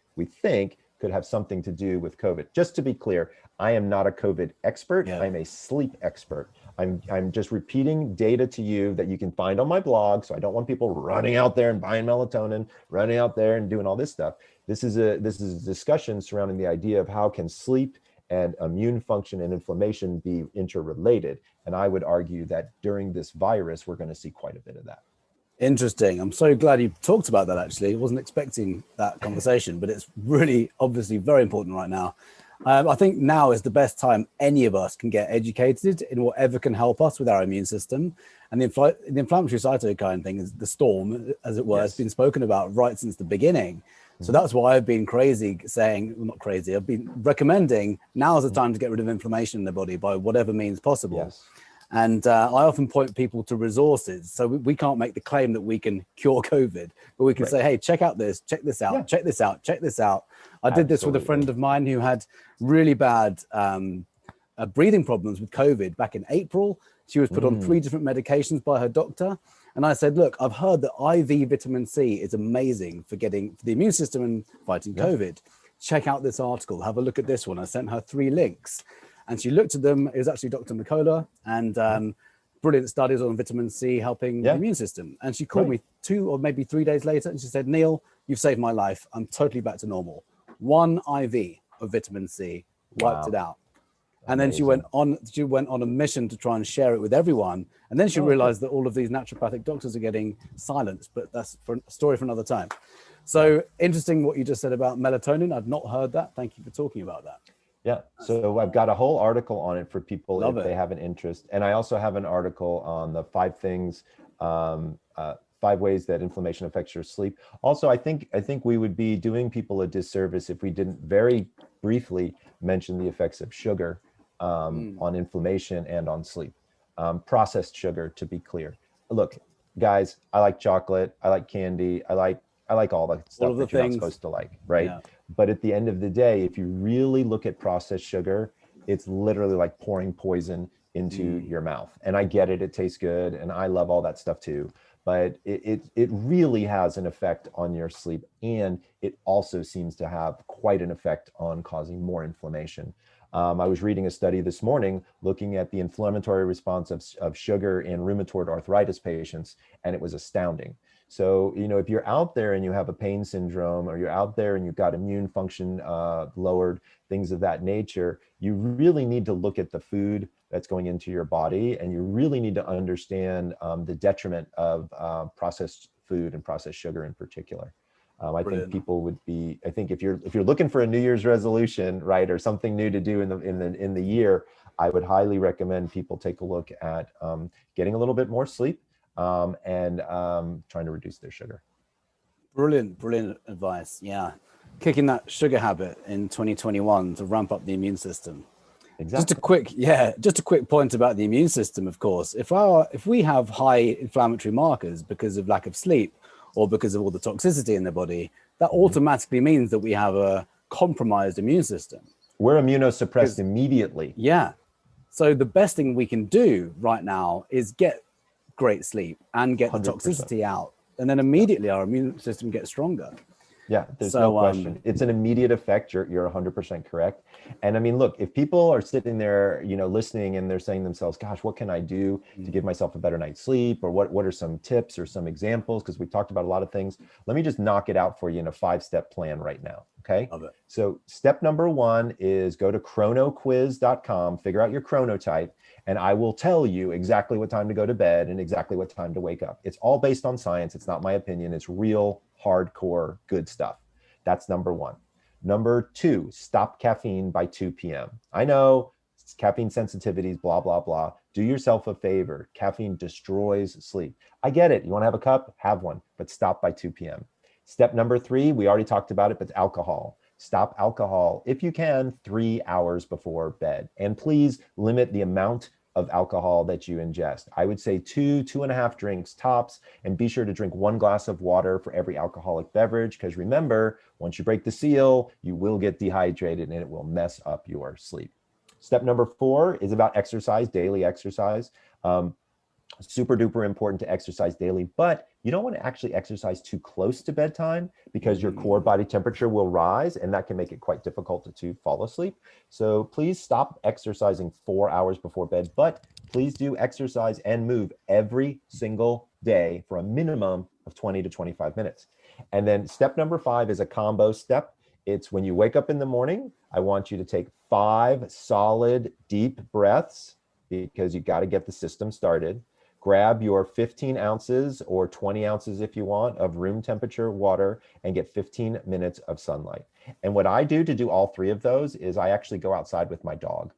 could have something to do with COVID. Just to be clear, I am not a COVID expert. Yeah. I'm a sleep expert. I'm just repeating data to you that you can find on my blog. So I don't want people running out there and buying melatonin, running out there and doing all this stuff. This is a discussion surrounding the idea of how can sleep and immune function and inflammation be interrelated. And I would argue that during this virus, we're going to see quite a bit of that. Interesting. I'm so glad you talked about that, actually. I wasn't expecting that conversation, but it's really obviously very important right now. I think now is the best time any of us can get educated in whatever can help us with our immune system. And the inflammatory cytokine thing is the storm, as it were, has been spoken about right since the beginning. So that's why I've been not crazy, I've been recommending now is the time to get rid of inflammation in the body by whatever means possible. Yes. And I often point people to resources. So we can't make the claim that we can cure COVID, but we can say, hey, check out this, check this out, check this out, check this out. I did this with a friend of mine who had really bad breathing problems with COVID back in April. She was put on 3 different medications by her doctor. And I said, look, I've heard that IV vitamin C is amazing for the immune system and fighting COVID. Check out this article. Have a look at this one. I sent her 3 links. And she looked at them. It was actually Dr. Napolatte and brilliant studies on vitamin C helping the immune system. And she called me 2 or maybe 3 days later. And she said, Neil, you've saved my life. I'm totally back to normal. 1 IV of vitamin C wiped it out. And then she went on a mission to try and share it with everyone. And then she realized that all of these naturopathic doctors are getting silenced, but that's for a story for another time. So interesting what you just said about melatonin. I've not heard that. Thank you for talking about that. Yeah. So I've got a whole article on it for people if they have an interest. And I also have an article on the 5 things, 5 ways that inflammation affects your sleep. Also, I think we would be doing people a disservice if we didn't very briefly mention the effects of sugar on inflammation and on sleep. Processed sugar, to be clear. Look, guys, I like chocolate. I like candy. I like all the stuff that you're not supposed to like, right? Yeah. But at the end of the day, if you really look at processed sugar, it's literally like pouring poison into your mouth. And I get it. It tastes good. And I love all that stuff too. But it really has an effect on your sleep. And it also seems to have quite an effect on causing more inflammation. I was reading a study this morning looking at the inflammatory response of sugar in rheumatoid arthritis patients, and it was astounding. So, if you're out there and you have a pain syndrome, or you're out there and you've got immune function lowered, things of that nature, you really need to look at the food that's going into your body, and you really need to understand the detriment of processed food and processed sugar in particular. I think people would be. I think if you're looking for a New Year's resolution, right, or something new to do in the year, I would highly recommend people take a look at getting a little bit more sleep and trying to reduce their sugar. Brilliant advice. Yeah, kicking that sugar habit in 2021 to ramp up the immune system. Exactly. Just a quick point about the immune system. Of course, if we have high inflammatory markers because of lack of sleep, or because of all the toxicity in the body, that automatically means that we have a compromised immune system. We're immunosuppressed immediately. Yeah. So the best thing we can do right now is get great sleep and get 100%. The toxicity out. And then immediately our immune system gets stronger. Yeah, there's no question. It's an immediate effect. You're 100% correct. And I mean, look, if people are sitting there, listening and they're saying to themselves, gosh, what can I do to give myself a better night's sleep? Or what are some tips or some examples? Because we talked about a lot of things. Let me just knock it out for you in a 5-step plan right now. Okay. Love it. So step number 1 is go to chronoquiz.com, figure out your chronotype, and I will tell you exactly what time to go to bed and exactly what time to wake up. It's all based on science. It's not my opinion. It's real hardcore good stuff. That's number 1. Number 2, stop caffeine by 2 p.m. I know it's caffeine sensitivities, blah, blah, blah. Do yourself a favor. Caffeine destroys sleep. I get it. You want to have a cup? Have one, but stop by 2 p.m. Step number 3, we already talked about it, but alcohol. Stop alcohol, if you can, 3 hours before bed. And please limit the amount of alcohol that you ingest. I would say 2.5 drinks tops, and be sure to drink 1 glass of water for every alcoholic beverage, because remember, once you break the seal, you will get dehydrated and it will mess up your sleep. Step number 4 is about exercise, daily exercise. Super duper important to exercise daily, but you don't want to actually exercise too close to bedtime, because your core body temperature will rise and that can make it quite difficult to fall asleep. So please stop exercising 4 hours before bed, but please do exercise and move every single day for a minimum of 20 to 25 minutes. And then step number 5 is a combo step. It's when you wake up in the morning, I want you to take 5 solid deep breaths, because you got to get the system started. Grab your 15 ounces or 20 ounces if you want of room temperature water and get 15 minutes of sunlight. And what I do to do all 3 of those is I actually go outside with my dog.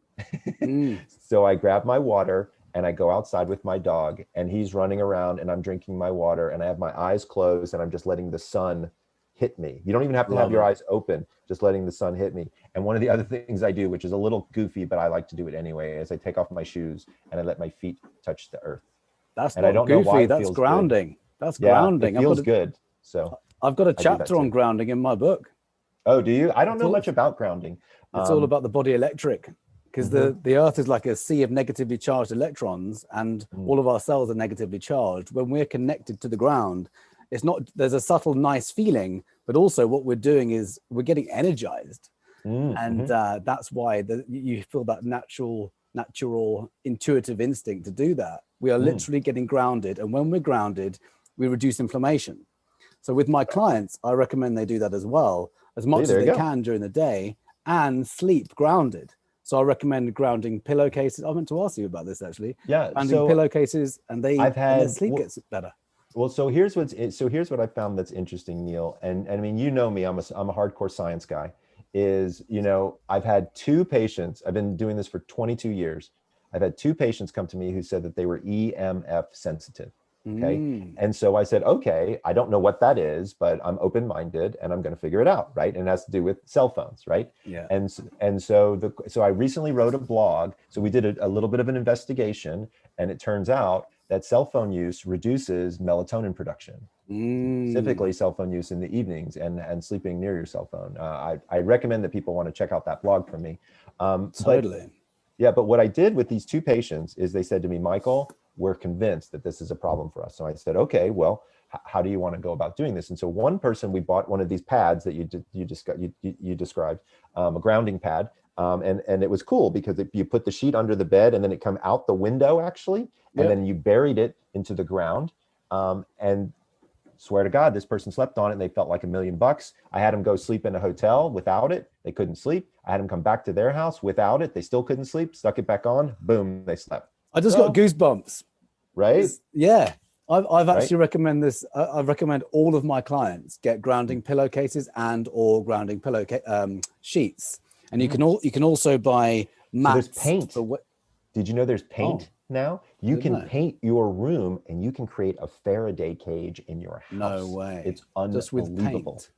So I grab my water and I go outside with my dog, and he's running around and I'm drinking my water and I have my eyes closed and I'm just letting the sun hit me. You don't even have to have your eyes open, just letting the sun hit me. And one of the other things I do, which is a little goofy, but I like to do it anyway, is I take off my shoes and I let my feet touch the earth. That's and not I don't goofy. know why That's grounding. Good. That's grounding. It feels good. So I've got a chapter on grounding in my book. Oh, do you? I don't know much about grounding. It's all about the body electric, because the earth is like a sea of negatively charged electrons, and all of our cells are negatively charged. When we're connected to the ground, it's not, there's a subtle, nice feeling, but also what we're doing is we're getting energized. And that's why you feel that natural intuitive instinct to do that. We are literally getting grounded, and when we're grounded, we reduce inflammation. So with my clients, I recommend they do that as well, as much as they can during the day, and sleep grounded. So I recommend grounding pillowcases. I meant to ask you about this actually. Yeah, grounding pillowcases, and their sleep gets better. Well, so here's what I found that's interesting, Neil. And I mean, me, I'm a hardcore science guy. I've had 2 patients. I've been doing this for 22 years. I've had 2 patients come to me who said that they were EMF sensitive. Okay. And so I said, okay, I don't know what that is, but I'm open-minded and I'm going to figure it out. Right. And it has to do with cell phones. Right. Yeah. And so I recently wrote a blog. So we did a little bit of an investigation, and it turns out that cell phone use reduces melatonin production, specifically cell phone use in the evenings and sleeping near your cell phone. I recommend that people want to check out that blog from me. Totally. But what I did with these 2 patients is they said to me, Michael, we're convinced that this is a problem for us. So I said, okay, well, how do you want to go about doing this? And so one person, we bought one of these pads that you described, a grounding pad. And it was cool because you put the sheet under the bed and then it come out the window actually, and then you buried it into the ground. And swear to God, this person slept on it and they felt like $1 million. I had them go sleep in a hotel without it. They couldn't sleep. I had them come back to their house without it. They still couldn't sleep. Stuck it back on. Boom, they slept. I just got goosebumps. Right? Yeah. I've actually recommend this. I recommend all of my clients get grounding pillowcases and or grounding pillow sheets. And you can also buy mats. So there's paint. Did you know there's paint now? You can paint your room and you can create a Faraday cage in your house. No way. It's unbelievable. Just with paint.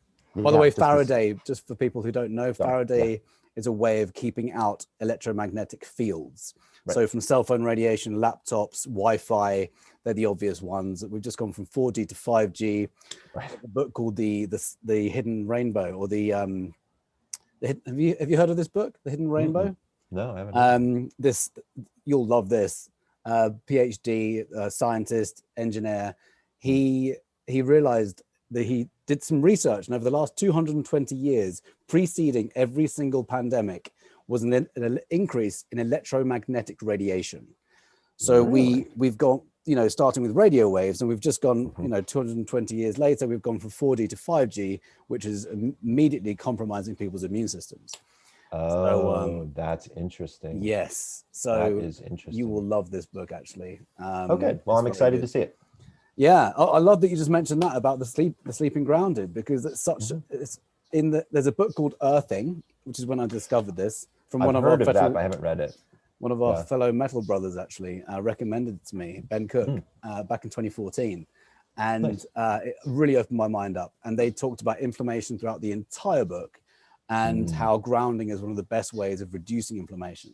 By the way, Faraday, just for people who don't know, Faraday is a way of keeping out electromagnetic fields. Right. So from cell phone radiation, laptops, Wi-Fi, they're the obvious ones. We've just gone from 4G to 5G. Right. A book called the Hidden Rainbow, or have you heard of this book, The Hidden Rainbow? No, I haven't. You'll love this. PhD, scientist, engineer. He realized that did some research, and over the last 220 years, preceding every single pandemic, was an increase in electromagnetic radiation. So Really? we've got, starting with radio waves, and we've just gone, 220 years later, we've gone from 4G to 5G, which is immediately compromising people's immune systems. Oh, that's interesting. Yes. So that is interesting. You will love this book, actually. Okay. Well, I'm excited to see it. Yeah. I love that you just mentioned that about the sleeping grounded, because it's such, there's a book called Earthing, which is when I discovered this from I've one of heard our of that, but I haven't read it. One of our fellow metal brothers actually recommended it to me, Ben Cook, back in 2014. And nice. It really opened my mind up. And they talked about inflammation throughout the entire book, and how grounding is one of the best ways of reducing inflammation.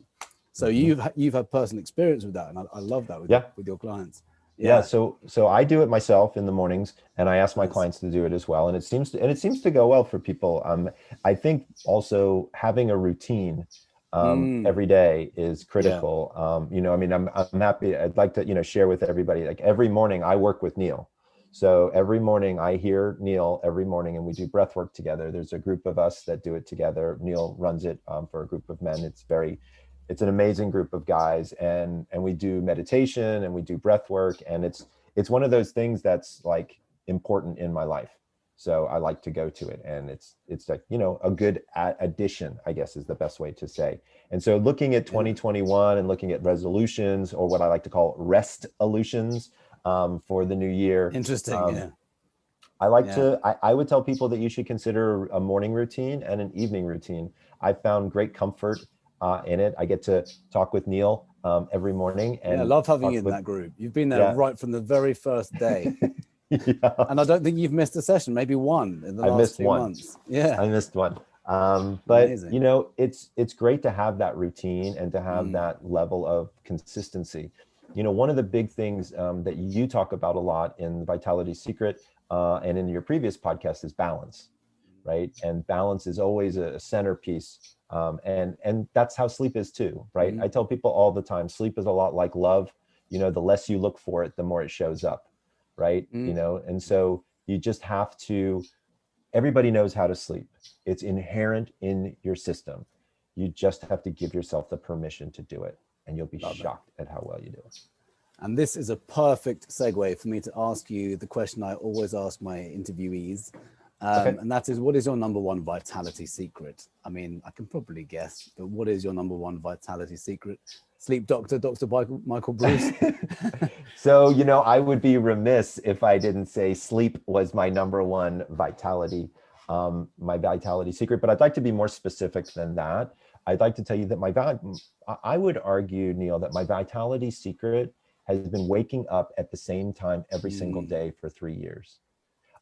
So you've had personal experience with that, and I love that with your clients. Yeah. So I do it myself in the mornings, and I ask my clients to do it as well. And it seems to go well for people. I think also having a routine every day is critical. I'm happy. I'd like to, share with everybody, like every morning I work with Neil. So every morning I hear Neil every morning, and we do breath work together. There's a group of us that do it together. Neil runs it for a group of men. It's an amazing group of guys, and we do meditation and we do breath work, and it's one of those things that's like important in my life. So I like to go to it, and it's like, a good addition, I guess is the best way to say. And so looking at 2021 and looking at resolutions, or what I like to call rest-olutions, for the new year. Interesting. I would tell people that you should consider a morning routine and an evening routine. I found great comfort in it. I get to talk with Neil every morning. And I love having you in that group. You've been there right from the very first day. And I don't think you've missed a session, maybe one in the last 2 months. I missed one. But amazing. It's great to have that routine and to have that level of consistency. One of the big things that you talk about a lot in Vitality Secret and in your previous podcast is balance, right? And balance is always a centerpiece. And that's how sleep is too, right? I tell people all the time, sleep is a lot like love. The less you look for it, the more it shows up, right? And so you just have to, everybody knows how to sleep. It's inherent in your system. You just have to give yourself the permission to do it, and you'll be shocked at how well you do it. And this is a perfect segue for me to ask you the question I always ask my interviewees. And that is, what is your number one vitality secret? I mean, I can probably guess, but what is your number one vitality secret? Sleep doctor, Dr. Michael Breus. So, I would be remiss if I didn't say sleep was my number one vitality secret, but I'd like to be more specific than that. I'd like to tell you that I would argue, Neil, that my vitality secret has been waking up at the same time every single day for 3 years.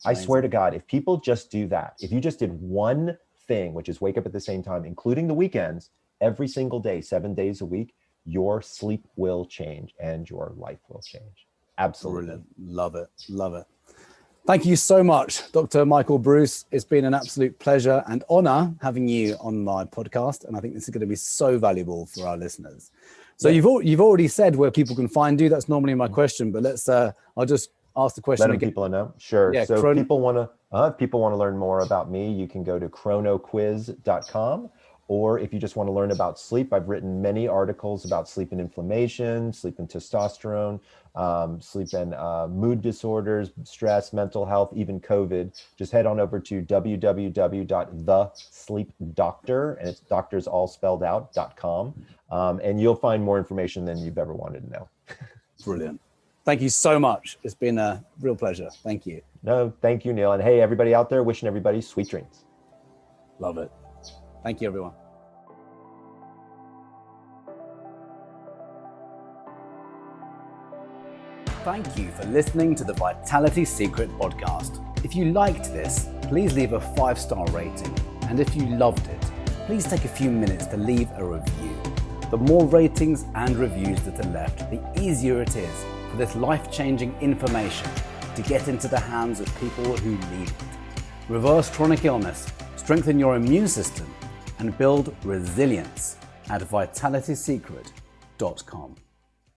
I swear to God, if people just do that, if you just did one thing, which is wake up at the same time, including the weekends, every single day, 7 days a week, your sleep will change and your life will change. Absolutely. Brilliant. Love it. Love it. Thank you so much, Dr. Michael Breus. It's been an absolute pleasure and honor having you on my podcast. And I think this is going to be so valuable for our listeners. So you've already said where people can find you. That's normally my question, but I'll just ask the question again. Let people know. Sure. Yeah, so if people want to learn more about me, you can go to chronoquiz.com. Or if you just want to learn about sleep, I've written many articles about sleep and inflammation, sleep and testosterone, sleep and mood disorders, stress, mental health, even COVID. Just head on over to www.thesleepdoctor, and it's doctors all spelled out.com. And you'll find more information than you've ever wanted to know. Brilliant. Thank you so much. It's been a real pleasure. Thank you. No, thank you, Neil. And hey, everybody out there, wishing everybody sweet dreams. Love it. Thank you, everyone. Thank you for listening to the Vitality Secret podcast. If you liked this, please leave a 5-star rating. And if you loved it, please take a few minutes to leave a review. The more ratings and reviews that are left, the easier it is for this life-changing information to get into the hands of people who need it. Reverse chronic illness, strengthen your immune system, and build resilience at vitalitysecret.com.